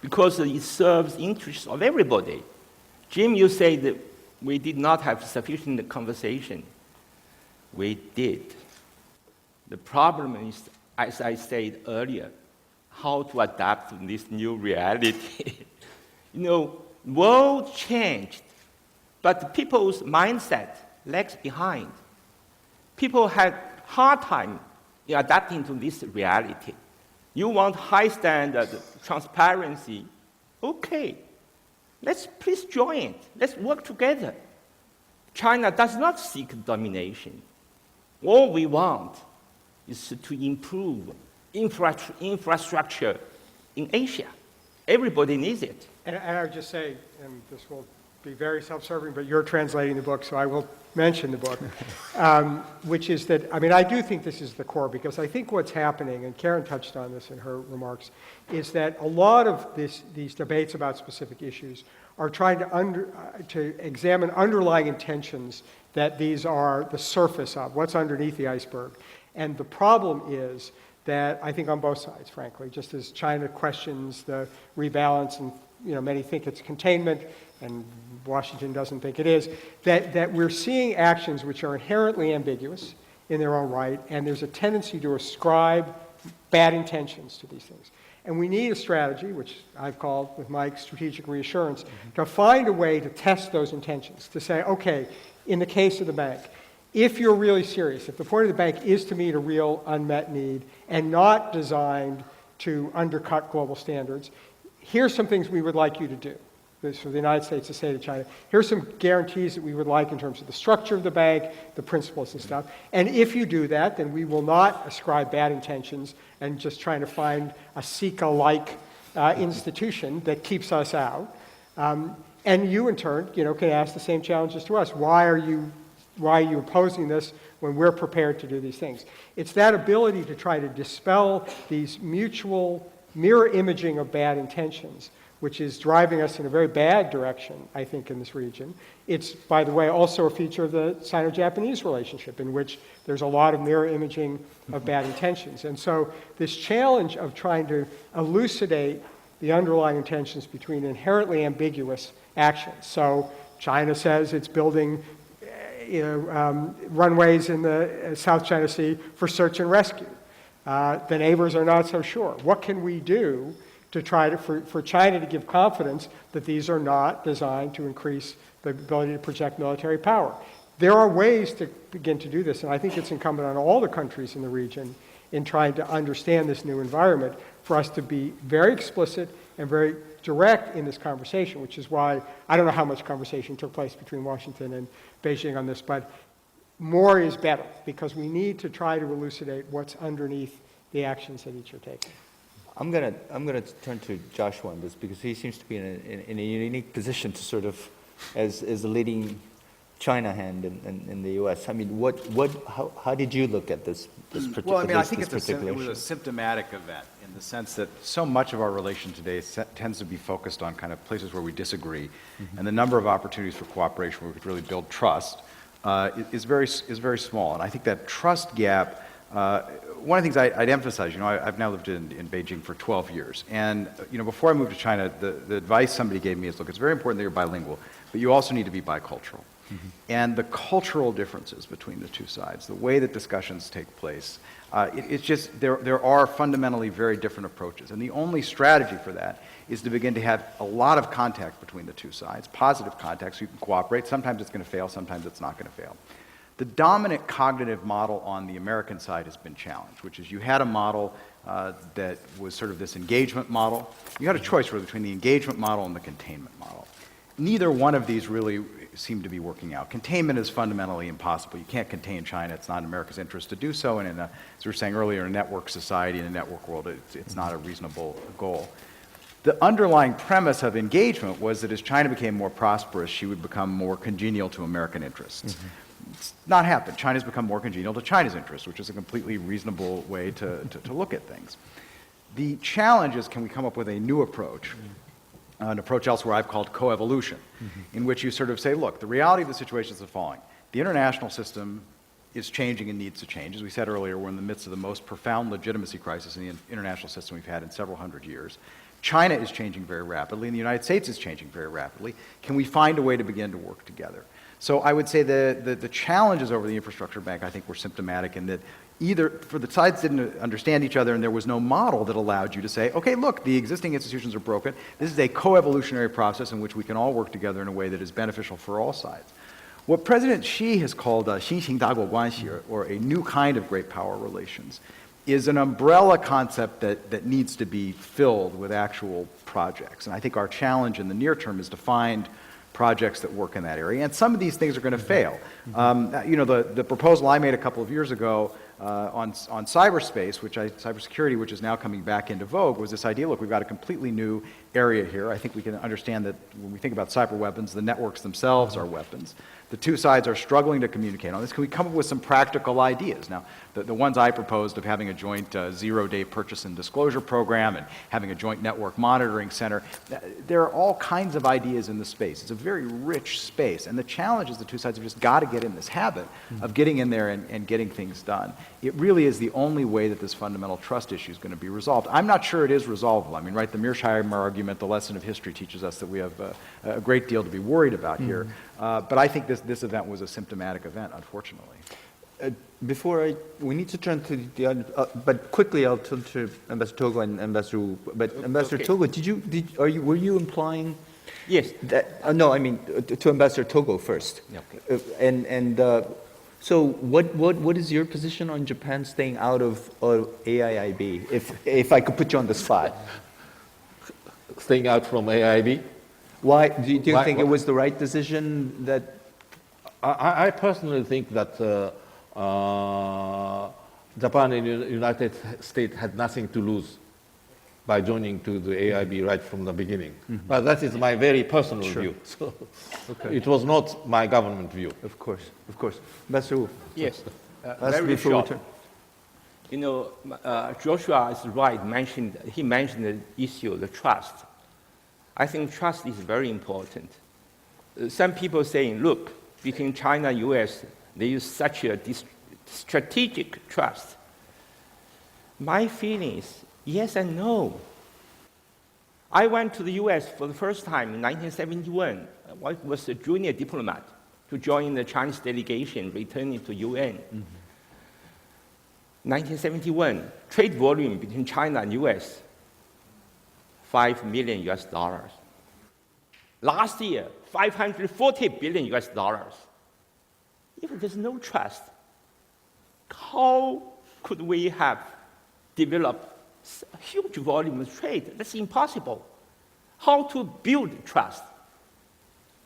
because it serves interests of everybody. Jim, you say that we did not have sufficient conversation. We did. The problem is, as I said earlier, how to adapt to this new reality. World changed, but people's mindset lags behind. People had hard time in adapting to this reality. You want high standard transparency, okay. Please join it. Let's work together. China does not seek domination. All we want is to improve infrastructure in Asia. Everybody needs it. And I would just say, and this will be very self-serving, but you're translating the book, so I will mention the book, which is that, I do think this is the core, because I think what's happening, and Karen touched on this in her remarks, is that a lot of these debates about specific issues are trying to examine underlying intentions that these are the surface of, what's underneath the iceberg. And the problem is that, I think on both sides, frankly, just as China questions the rebalance, and many think it's containment, and Washington doesn't think it is, that we're seeing actions which are inherently ambiguous in their own right, and there's a tendency to ascribe bad intentions to these things. And we need a strategy, which I've called with Mike strategic reassurance, to find a way to test those intentions, to say, okay, in the case of the bank, if you're really serious, if the point of the bank is to meet a real unmet need and not designed to undercut global standards, here's some things we would like you to do. This for the United States to say to China, here's some guarantees that we would like in terms of the structure of the bank, the principles and stuff. And if you do that, then we will not ascribe bad intentions and just trying to find a Sika-like institution that keeps us out. And you, in turn, can ask the same challenges to us. Why are you opposing this when we're prepared to do these things? It's that ability to try to dispel these mutual mirror imaging of bad intentions, which is driving us in a very bad direction, I think, in this region. It's, by the way, also a feature of the Sino-Japanese relationship, in which there's a lot of mirror imaging of bad intentions. And so this challenge of trying to elucidate the underlying intentions between inherently ambiguous actions. So China says it's building runways in the South China Sea for search and rescue. The neighbors are not so sure. What can we do to try to, for China to give confidence that these are not designed to increase the ability to project military power? There are ways to begin to do this, and I think it's incumbent on all the countries in the region in trying to understand this new environment for us to be very explicit and very direct in this conversation, which is why I don't know how much conversation took place between Washington and Beijing on this, but more is better, because we need to try to elucidate what's underneath the actions that each are taking. I'm gonna turn to Joshua on this, because he seems to be in a unique position to sort of, as the leading China hand in the U.S. How did you look at this particular? Well, I think it was issue? a symptomatic event in the sense that so much of our relation today tends to be focused on kind of places where we disagree, and the number of opportunities for cooperation where we could really build trust is very small. And I think that trust gap. One of the things I'd emphasize, I've now lived in Beijing for 12 years, and before I moved to China, the advice somebody gave me is, look, it's very important that you're bilingual, but you also need to be bicultural. And the cultural differences between the two sides, the way that discussions take place, it's just, there are fundamentally very different approaches. And the only strategy for that is to begin to have a lot of contact between the two sides, positive contact, so you can cooperate. Sometimes it's going to fail, sometimes it's not going to fail. The dominant cognitive model on the American side has been challenged, which is you had a model that was sort of this engagement model. You had a choice really between the engagement model and the containment model. Neither one of these really seem to be working out. Containment is fundamentally impossible. You can't contain China. It's not in America's interest to do so. And as we were saying earlier, in a network society, in a network world, it's not a reasonable goal. The underlying premise of engagement was that as China became more prosperous, she would become more congenial to American interests. It's not happened. China's become more congenial to China's interests, which is a completely reasonable way to look at things. The challenge is, can we come up with a new approach? An approach elsewhere I've called coevolution, in which you sort of say, look, the reality of the situation is the following. The international system is changing and needs to change. As we said earlier, we're in the midst of the most profound legitimacy crisis in the international system we've had in several hundred years. China is changing very rapidly, and the United States is changing very rapidly. Can we find a way to begin to work together? So I would say the challenges over the infrastructure bank, I think, were symptomatic in that either, for the sides didn't understand each other and there was no model that allowed you to say, okay, look, the existing institutions are broken. This is a co-evolutionary process in which we can all work together in a way that is beneficial for all sides. What President Xi has called 新型大国关系, or a new kind of great power relations, is an umbrella concept that needs to be filled with actual projects. And I think our challenge in the near term is to find projects that work in that area. And some of these things are going to fail. You know, the proposal I made a couple of years ago on cyberspace, cybersecurity, which is now coming back into vogue, was this idea, look, we've got a completely new area here. I think we can understand that when we think about cyber weapons, the networks themselves are weapons. The two sides are struggling to communicate on this. Can we come up with some practical ideas? Now, the ones I proposed of having a joint zero-day purchase and disclosure program and having a joint network monitoring center, there are all kinds of ideas in the space. It's a very rich space. And the challenge is the two sides have just got to get in this habit of getting in there and getting things done. It really is the only way that this fundamental trust issue is going to be resolved. I'm not sure it is resolvable. I mean, right, the Mearsheimer argument, the lesson of history teaches us that we have a great deal to be worried about here. But I think this event was a symptomatic event, unfortunately. We need to turn to the other, but quickly I'll turn to Ambassador Togo and Ambassador Wu. But Ambassador Okay. Togo, were you implying Yes. that, no, I mean, to Ambassador Togo first. Okay. So what is your position on Japan staying out of AIIB, if I could put you on the spot? Staying out from AIB. Why, do you Why- think it was the right decision that, I personally think that Japan and the United States had nothing to lose by joining to the AIB right from the beginning. But that is my very personal view. So it was not my government view. of course. Ambassador Wu? Yes. That's Very before we short. turn. You know, Joshua is right. He mentioned the issue of the trust. I think trust is very important. Some people saying, look, between China and U.S., there is such a strategic trust. My feeling is yes and no. I went to the U.S. for the first time in 1971. I was a junior diplomat to join the Chinese delegation returning to UN. 1971, trade volume between China and U.S., $5 million US. Last year, $540 billion US. If there's no trust, how could we have developed a huge volume of trade? That's impossible. How to build trust?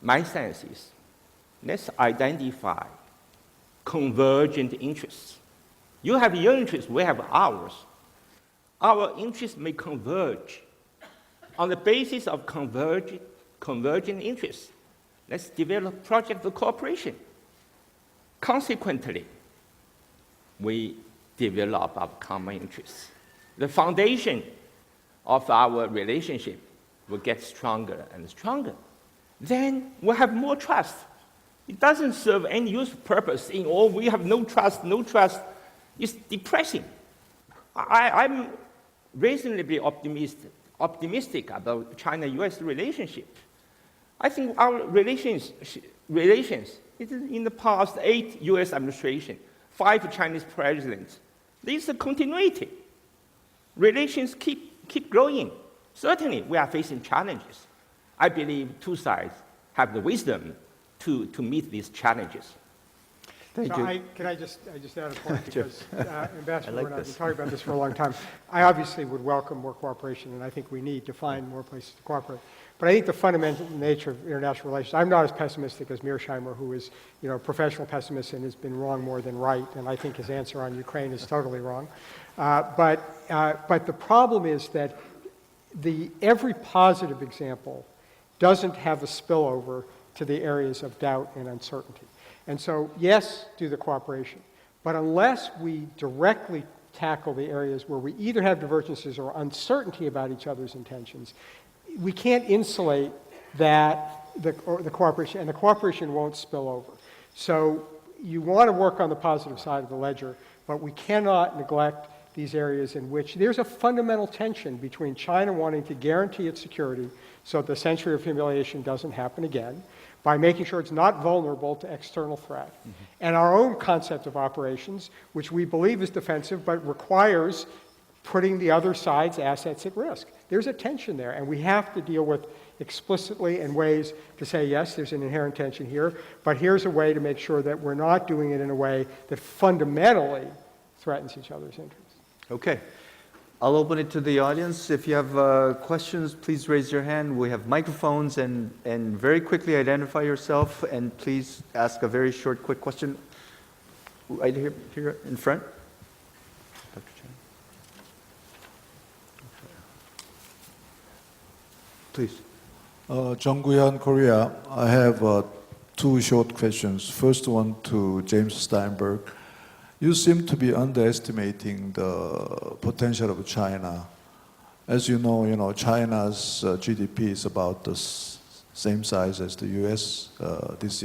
My sense is, let's identify convergent interests. You have your interests, we have ours. Our interests may converge. On the basis of convergent interests, let's develop project of cooperation. Consequently, we develop our common interests. The foundation of our relationship will get stronger and stronger. Then we'll have more trust. It doesn't serve any useful purpose in, oh, we have no trust. It's depressing. I'm reasonably optimistic about China-U.S. relationship. I think our relations, in the past 8 U.S. administration, 5 Chinese presidents, there's a continuity. Relations keep growing. Certainly, we are facing challenges. I believe two sides have the wisdom to meet these challenges. Thank So you. Can I just add a point, because Ambassador Wu and I have been talking about this for a long time. I obviously would welcome more cooperation, and I think we need to find more places to cooperate. But I think the fundamental nature of international relations, I'm not as pessimistic as Mearsheimer, who is, a professional pessimist and has been wrong more than right, and I think his answer on Ukraine is totally wrong. But the problem is that every positive example doesn't have a spillover to the areas of doubt and uncertainty. And so, yes, do the cooperation, but unless we directly tackle the areas where we either have divergences or uncertainty about each other's intentions, we can't insulate the cooperation, and the cooperation won't spill over. So you want to work on the positive side of the ledger, but we cannot neglect these areas in which there's a fundamental tension between China wanting to guarantee its security so the century of humiliation doesn't happen again, by making sure it's not vulnerable to external threat, and our own concept of operations, which we believe is defensive but requires putting the other side's assets at risk. There's a tension there, and we have to deal with explicitly in ways to say, yes, there's an inherent tension here, but here's a way to make sure that we're not doing it in a way that fundamentally threatens each other's interests. Okay. I'll open it to the audience. If you have questions, please raise your hand. We have microphones, and very quickly identify yourself, and please ask a very short, quick question. Right here in front. Dr. Chen. Please. Jung-Guyan, Korea. I have two short questions. First one to James Steinberg. You seem to be underestimating the potential of China. As you know, China's GDP is about the same size as the U.S. this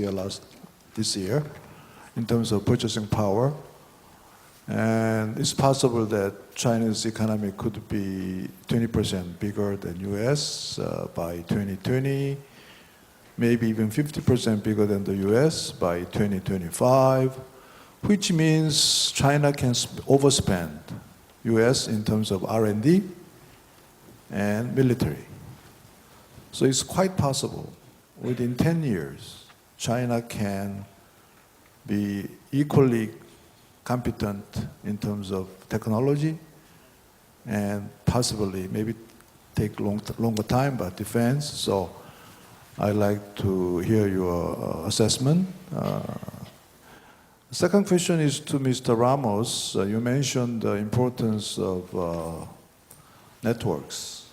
year, in terms of purchasing power. And it's possible that China's economy could be 20% bigger than U.S. By 2020, maybe even 50% bigger than the U.S. by 2025, which means China can overspend U.S. in terms of R&D and military. So it's quite possible within 10 years, China can be equally competent in terms of technology and possibly maybe take longer time, but defense. So I'd like to hear your assessment. Second question is to Mr. Ramos. You mentioned the importance of networks.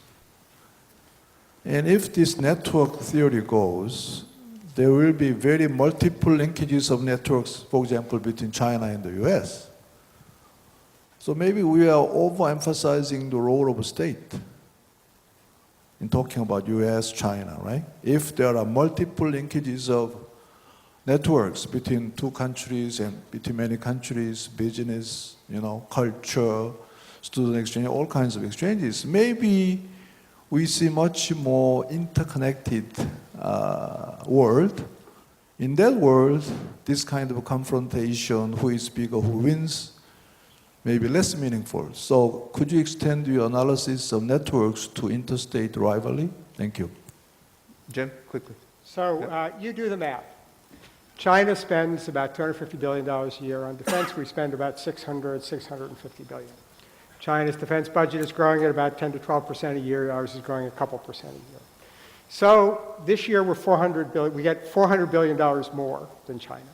And if this network theory goes, there will be very multiple linkages of networks, for example, between China and the US. So maybe we are overemphasizing the role of a state in talking about US, China, right? If there are multiple linkages of networks between two countries and between many countries, business, culture, student exchange, all kinds of exchanges, maybe we see much more interconnected world. In that world, this kind of confrontation, who is bigger, who wins, may be less meaningful. So could you extend your analysis of networks to interstate rivalry? Thank you. Jim, quickly. So you do the math. China spends about $250 billion a year on defense. We spend about $650 billion. China's defense budget is growing at about 10 to 12% a year. Ours is growing a couple percent a year. So this year we get $400 billion more than China.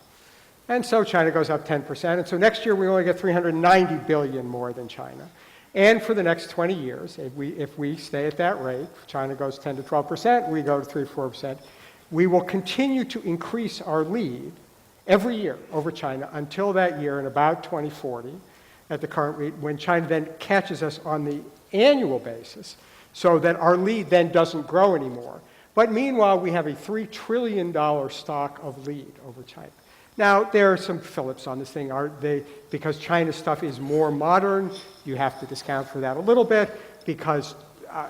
And so China goes up 10%. And so next year we only get $390 billion more than China. And for the next 20 years, if we stay at that rate, China goes 10 to 12%, we go to 3 to 4%, we will continue to increase our lead every year over China until that year in about 2040 at the current rate, when China then catches us on the annual basis, so that our lead then doesn't grow anymore. But meanwhile, we have a $3 trillion stock of lead over China. Now, there are some Phillips on this thing. Because China's stuff is more modern, you have to discount for that a little bit, because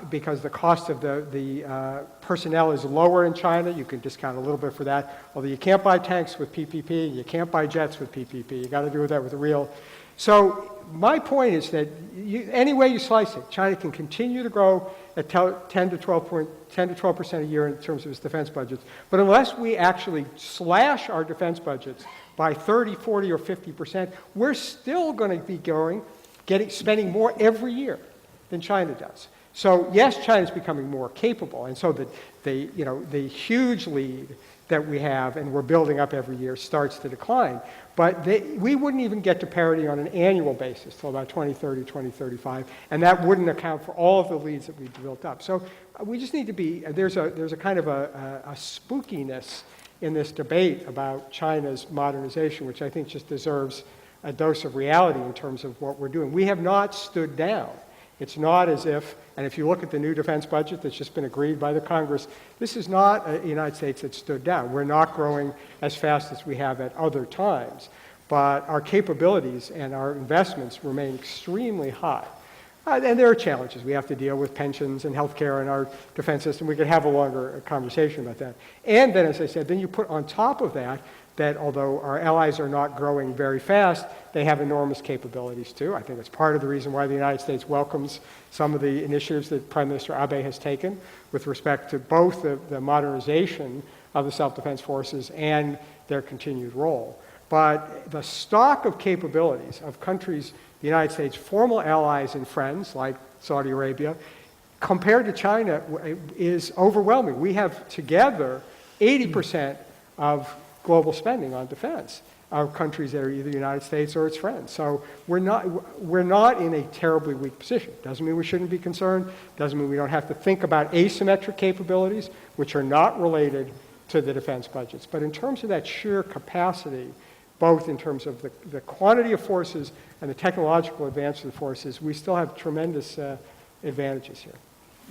the cost of the personnel is lower in China, you can discount a little bit for that. Although you can't buy tanks with PPP, you can't buy jets with PPP. You got to do that with the real. So my point is that any way you slice it, China can continue to grow at 10 to 12% a year in terms of its defense budgets. But unless we actually slash our defense budgets by 30, 40, or 50%, we're still going to be spending more every year than China does. So yes, China's becoming more capable, and so the huge lead that we have and we're building up every year starts to decline. But we wouldn't even get to parity on an annual basis till about 2030, 2035, and that wouldn't account for all of the leads that we've built up. So we just need to be, there's a kind of a spookiness in this debate about China's modernization, which I think just deserves a dose of reality in terms of what we're doing. We have not stood down. It's not as if, and if you look at the new defense budget that's just been agreed by the Congress, this is not a United States that stood down. We're not growing as fast as we have at other times. but our capabilities and our investments remain extremely high. And there are challenges. We have to deal with pensions and healthcare and our defense system. We could have a longer conversation about that. And then, as I said, then you put on top of that, that although our allies are not growing very fast, they have enormous capabilities too. I think it's part of the reason why the United States welcomes some of the initiatives that Prime Minister Abe has taken with respect to both the modernization of the self-defense forces and their continued role. But the stock of capabilities of countries, the United States, formal allies and friends like Saudi Arabia, compared to China is overwhelming. We have together 80% of global spending on defense of countries that are either the United States or its friends. So we're not in a terribly weak position. Doesn't mean we shouldn't be concerned. Doesn't mean we don't have to think about asymmetric capabilities, which are not related to the defense budgets. But in terms of that sheer capacity, both in terms of the quantity of forces and the technological advance of the forces, we still have tremendous advantages here.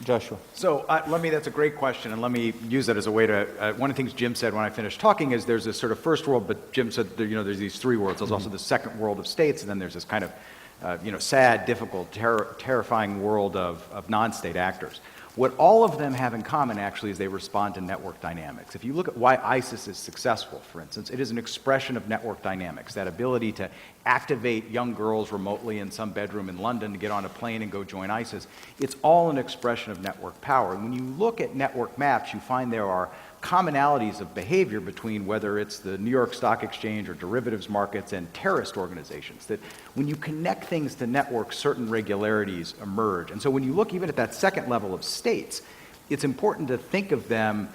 Joshua. So that's a great question, and let me use that as a way to, one of the things Jim said when I finished talking is there's this sort of first world, but Jim said, there's these three worlds. There's also the second world of states, and then there's this kind of, sad, difficult, terrifying world of non-state actors. What all of them have in common, actually, is they respond to network dynamics. If you look at why ISIS is successful, for instance, it is an expression of network dynamics, that ability to activate young girls remotely in some bedroom in London to get on a plane and go join ISIS. It's all an expression of network power. And when you look at network maps, you find there are commonalities of behavior between whether it's the New York Stock Exchange or derivatives markets and terrorist organizations, that when you connect things to networks, certain regularities emerge. And so when you look even at that second level of states, it's important to think of them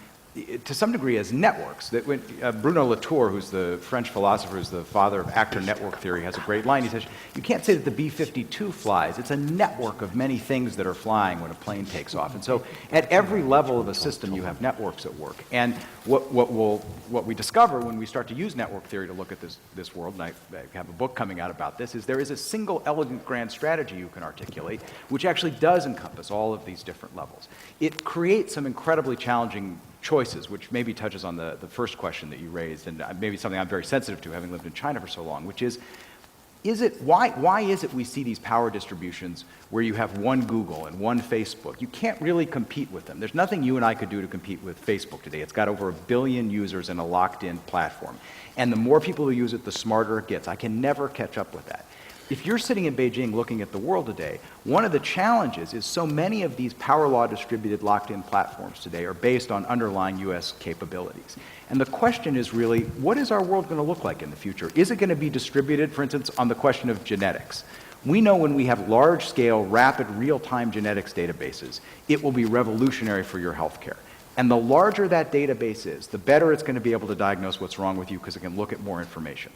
to some degree as networks. That when Bruno Latour, who's the French philosopher, who's the father of actor network theory, has a great line. He says, you can't say that the B-52 flies. It's a network of many things that are flying when a plane takes off. And so at every level of a system, you have networks at work. And what we discover when we start to use network theory to look at this world, and I have a book coming out about this, is there is a single elegant grand strategy you can articulate, which actually does encompass all of these different levels. It creates some incredibly challenging choices, which maybe touches on the first question that you raised, and maybe something I'm very sensitive to, having lived in China for so long, which is why is it we see these power distributions where you have one Google and one Facebook? You can't really compete with them. There's nothing you and I could do to compete with Facebook today. It's got over 1 billion users in a locked-in platform. And the more people who use it, the smarter it gets. I can never catch up with that. If you're sitting in Beijing looking at the world today, one of the challenges is so many of these power law distributed locked-in platforms today are based on underlying US capabilities. And the question is really, what is our world going to look like in the future? Is it going to be distributed, for instance, on the question of genetics? We know when we have large-scale, rapid, real-time genetics databases, it will be revolutionary for your healthcare. And the larger that database is, the better it's going to be able to diagnose what's wrong with you because it can look at more information.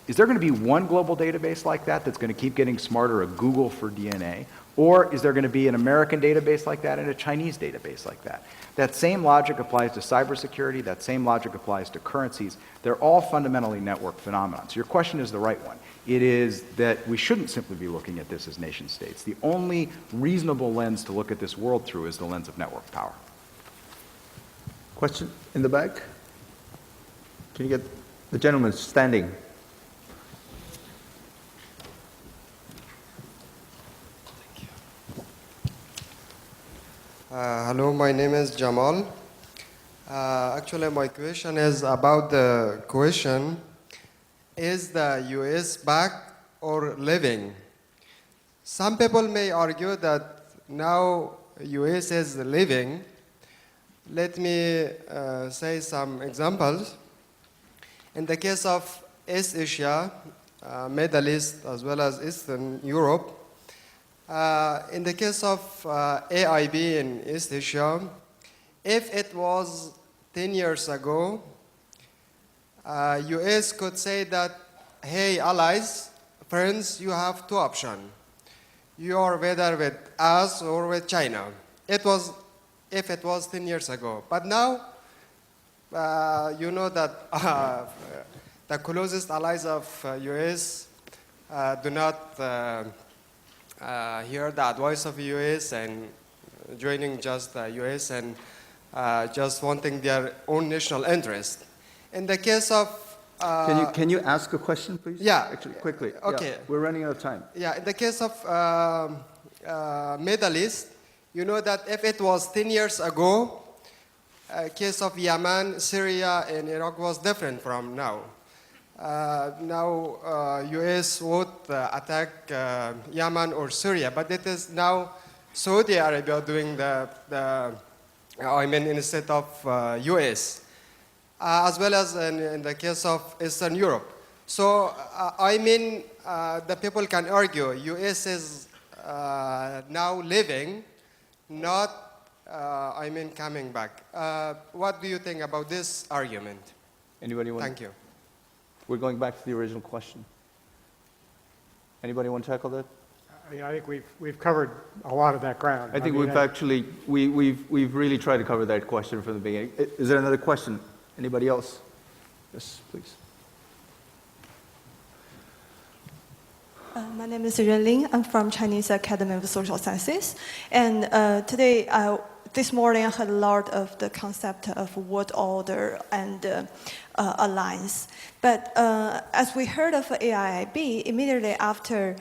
Is there going to be one global database like that that's going to keep getting smarter, a Google for DNA? Or is there going to be an American database like that and a Chinese database like that? That same logic applies to cybersecurity. That same logic applies to currencies. They're all fundamentally network phenomena. So your question is the right one. It is that we shouldn't simply be looking at this as nation states. The only reasonable lens to look at this world through is the lens of network power. Question in the back? Can you get the gentleman standing? Hello, my name is Jamal. Actually, my question is about the question, is the U.S. back or living? Some people may argue that now U.S. is living. Let me say some examples. In the case of East Asia, Middle East, as well as Eastern Europe, in the case of AIB in East Asia, if it was 10 years ago, US could say that, hey, allies, friends, you have two options. You are whether with us or with China. It was, if it was 10 years ago. But now, you know that the closest allies of US do not hear the advice of the US and joining just the US and just wanting their own national interest. In the case of Can you ask a question, please? Yeah. Actually, quickly. Okay. Yeah, we're running out of time. Yeah, in the case of Middle East, you know that if it was 10 years ago, case of Yemen, Syria, and Iraq was different from now. Now, U.S. would attack Yemen or Syria, but it is now Saudi Arabia doing instead of U.S. As well as in the case of Eastern Europe. So, the people can argue U.S. is now living, not, coming back. What do you think about this argument? Anybody want? Thank you. We're going back to the original question. Anybody want to tackle that? I think we've covered a lot of that ground. I think mean, we've actually, we've really tried to cover that question from the beginning. Is there another question? Anybody else? Yes, please. My name is Ren Ling. I'm from Chinese Academy of Social Sciences. And this morning I heard a lot of the concept of world order and alliance. But as we heard of AIIB, immediately after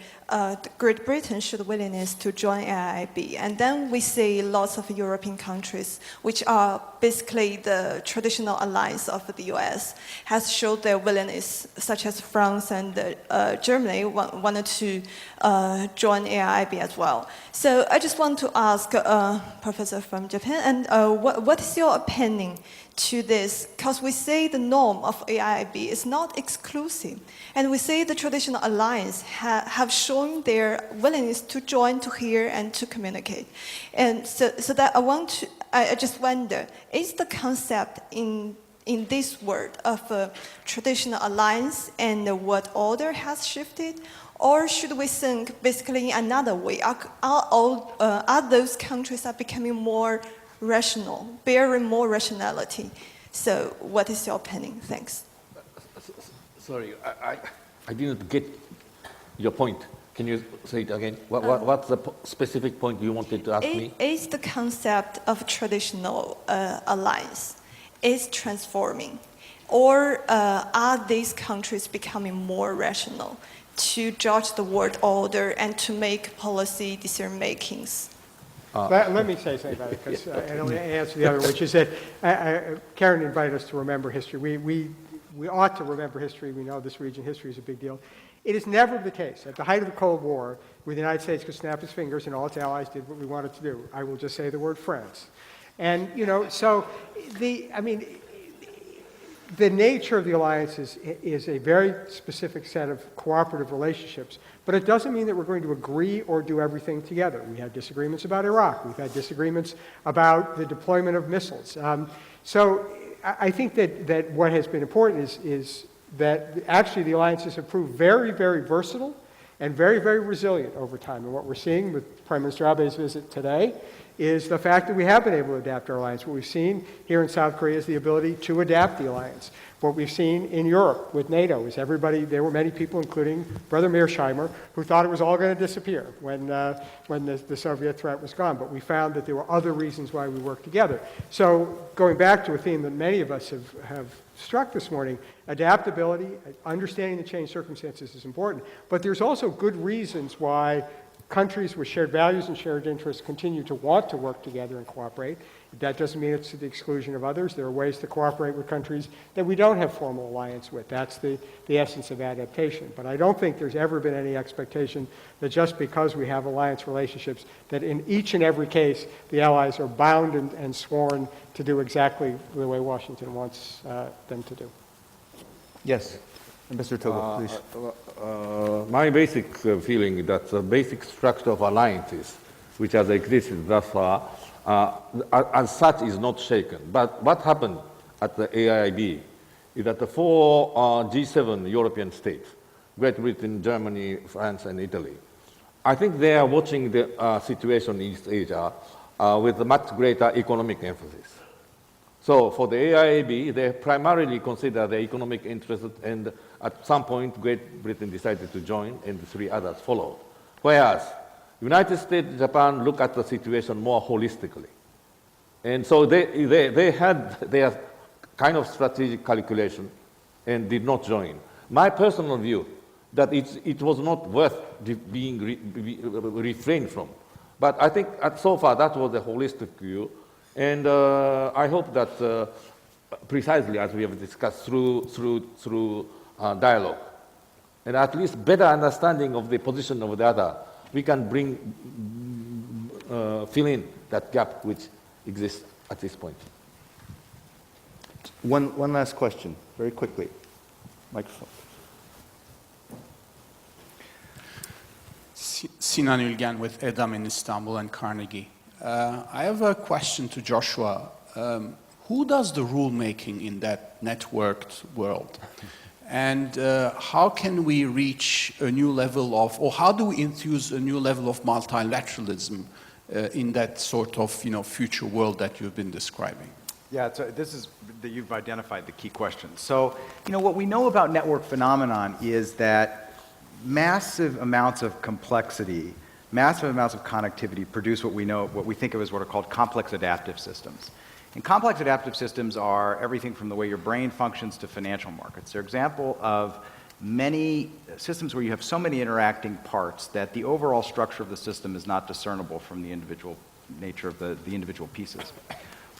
Great Britain showed willingness to join AIIB, and then we see lots of European countries, which are basically the traditional allies of the US, has showed their willingness, such as France and Germany wanted to join AIIB as well. So I just want to ask Professor from Japan, and what is your opinion to this? Because we say the norm of AIIB is not exclusive, and we say the traditional alliance have shown their willingness to join, to hear, and to communicate. And so that I just wonder, is the concept in this word of traditional alliance and the world order has shifted? Or should we think basically in another way? Are those countries are becoming more rational, bearing more rationality? So what is your opinion? Thanks. Sorry, I didn't get your point. Can you say it again? What's the specific point you wanted to ask me? Is the concept of traditional alliance is transforming? Or are these countries becoming more rational to judge the world order and to make policy decision makings? Let me say something about it, because and I'll answer the other, which is that Karen invited us to remember history. We ought to remember history. We know this region history is a big deal. It is never the case. At the height of the Cold War, where the United States could snap its fingers and all its allies did what we wanted to do. I will just say the word France. And, so the nature of the alliance is a very specific set of cooperative relationships, but it doesn't mean that we're going to agree or do everything together. We had disagreements about Iraq. We've had disagreements about the deployment of missiles. So I think that what has been important is that actually the alliances have proved very, very versatile and very, very resilient over time. And what we're seeing with Prime Minister Abe's visit today is the fact that we have been able to adapt our alliance. What we've seen here in South Korea is the ability to adapt the alliance. What we've seen in Europe with NATO is there were many people, including Brother Mearsheimer, who thought it was all going to disappear when the Soviet threat was gone. But we found that there were other reasons why we worked together. So going back to a theme that many of us have struck this morning, adaptability, understanding the changed circumstances is important. But there's also good reasons why countries with shared values and shared interests continue to want to work together and cooperate. That doesn't mean it's to the exclusion of others. There are ways to cooperate with countries that we don't have formal alliance with. That's the essence of adaptation. But I don't think there's ever been any expectation that just because we have alliance relationships, that in each and every case, the allies are bound and sworn to do exactly the way Washington wants them to do. Yes. Mr. Togo, please. My basic feeling is that the basic structure of alliances, which has existed thus far, as such is not shaken. But what happened at the AIIB is that the four G7 European states, Great Britain, Germany, France, and Italy, I think they are watching the situation in East Asia with a much greater economic emphasis. So for the AIIB, they primarily consider the economic interest, and at some point, Great Britain decided to join, and the three others followed. Whereas United States and Japan look at the situation more holistically. And so they had their kind of strategic calculation and did not join. My personal view, that it was not worth being refrained from. But I think so far that was a holistic view, and I hope that precisely as we have discussed through dialogue, and at least better understanding of the position of the other, we can fill in that gap which exists at this point. One last question, very quickly. Microphone. Sinan Ülgen with EDAM in Istanbul and Carnegie. I have a question to Joshua. Who does the rulemaking in that networked world? And how can we reach a new level of, or how do we infuse a new level of multilateralism in that sort of, future world that you've been describing? Yeah, this is that you've identified the key questions. So, what we know about network phenomenon is that massive amounts of complexity, massive amounts of connectivity produce what we think of as what are called complex adaptive systems. And complex adaptive systems are everything from the way your brain functions to financial markets. They're an example of many systems where you have so many interacting parts that the overall structure of the system is not discernible from the individual nature of the individual pieces.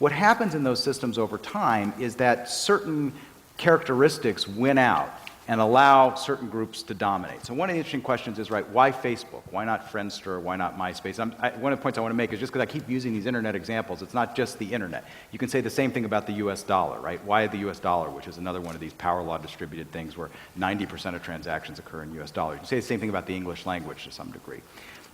What happens in those systems over time is that certain characteristics win out and allow certain groups to dominate. So one of the interesting questions is, right, why Facebook? Why not Friendster? Why not MySpace? One of the points I want to make is just because I keep using these internet examples, it's not just the internet. You can say the same thing about the US dollar, right? Why the US dollar, which is another one of these power law distributed things where 90% of transactions occur in US dollars. You can say the same thing about the English language to some degree.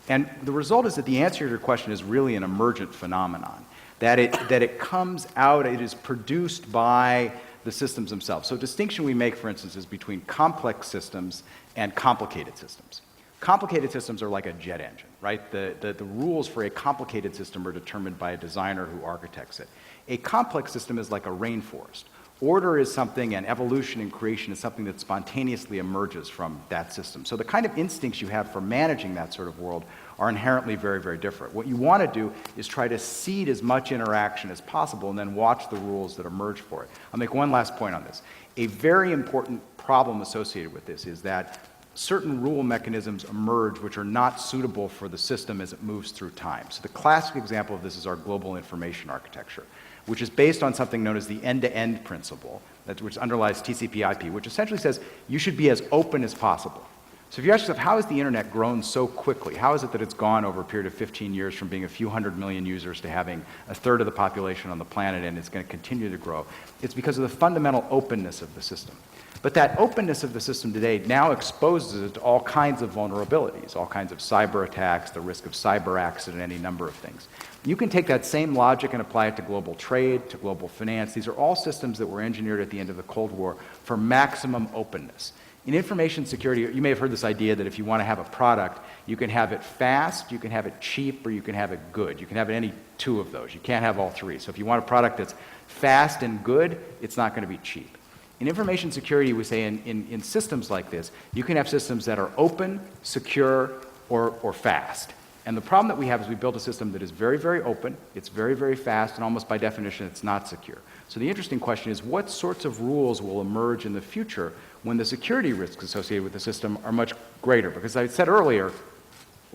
And the result is that the answer to your question is really an emergent phenomenon. That it comes out, it is produced by the systems themselves. So a distinction we make, for instance, is between complex systems and complicated systems. Complicated systems are like a jet engine, right? The rules for a complicated system are determined by a designer who architects it. A complex system is like a rainforest. Order is something, and evolution and creation is something that spontaneously emerges from that system. So the kind of instincts you have for managing that sort of world are inherently very, very different. What you want to do is try to seed as much interaction as possible and then watch the rules that emerge for it. I'll make one last point on this. A very important problem associated with this is that certain rule mechanisms emerge which are not suitable for the system as it moves through time. So the classic example of this is our global information architecture, which is based on something known as the end-to-end principle, which underlies TCP/IP, which essentially says you should be as open as possible. So if you ask yourself, how has the internet grown so quickly? How is it that it's gone over a period of 15 years from being a few hundred million users to having a third of the population on the planet, and it's going to continue to grow? It's because of the fundamental openness of the system. But that openness of the system today now exposes it to all kinds of vulnerabilities, all kinds of cyber attacks, the risk of cyber accident, any number of things. You can take that same logic and apply it to global trade, to global finance. These are all systems that were engineered at the end of the Cold War for maximum openness. In information security, you may have heard this idea that if you want to have a product, you can have it fast, you can have it cheap, or you can have it good. You can have any two of those. You can't have all three. So if you want a product that's fast and good, it's not going to be cheap. In information security, we say in systems like this, you can have systems that are open, secure, or fast. And the problem that we have is we built a system that is very, very open, it's very, very fast, and almost by definition, it's not secure. So the interesting question is, what sorts of rules will emerge in the future when the security risks associated with the system are much greater? Because as I said earlier,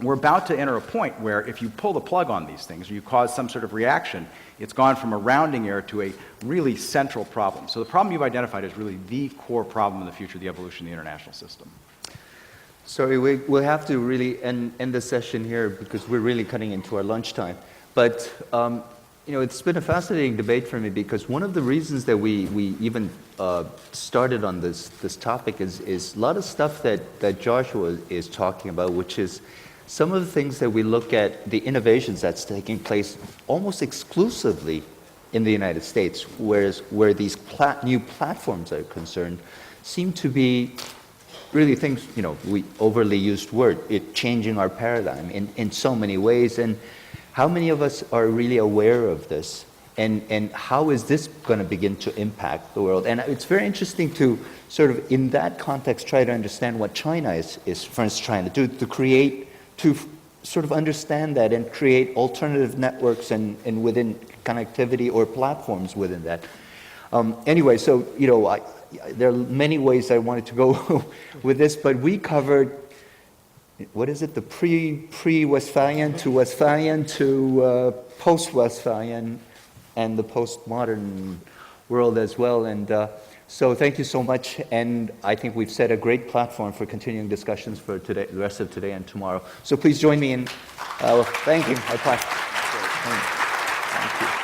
we're about to enter a point where if you pull the plug on these things or you cause some sort of reaction, it's gone from a rounding error to a really central problem. So the problem you've identified is really the core problem in the future, the evolution of the international system. Sorry, we'll have to really end the session here because we're really cutting into our lunchtime. But it's been a fascinating debate for me because one of the reasons that we even started on this topic is a lot of stuff that Joshua is talking about, which is some of the things that we look at, the innovations that's taking place almost exclusively in the United States, whereas where these new platforms are concerned seem to be really things, we overly used word, it changing our paradigm in so many ways. And how many of us are really aware of this? And how is this going to begin to impact the world? And it's very interesting to sort of, in that context, try to understand what China is for instance, trying to do, to sort of understand that and create alternative networks and within connectivity or platforms within that. Anyway, so, there are many ways I wanted to go with this, but we covered, what is it, the pre-Westphalian to Westphalian to post-Westphalian and the postmodern world as well. And so thank you so much. And I think we've set a great platform for continuing discussions for today, the rest of today and tomorrow. So please join me in thanking. Thank you.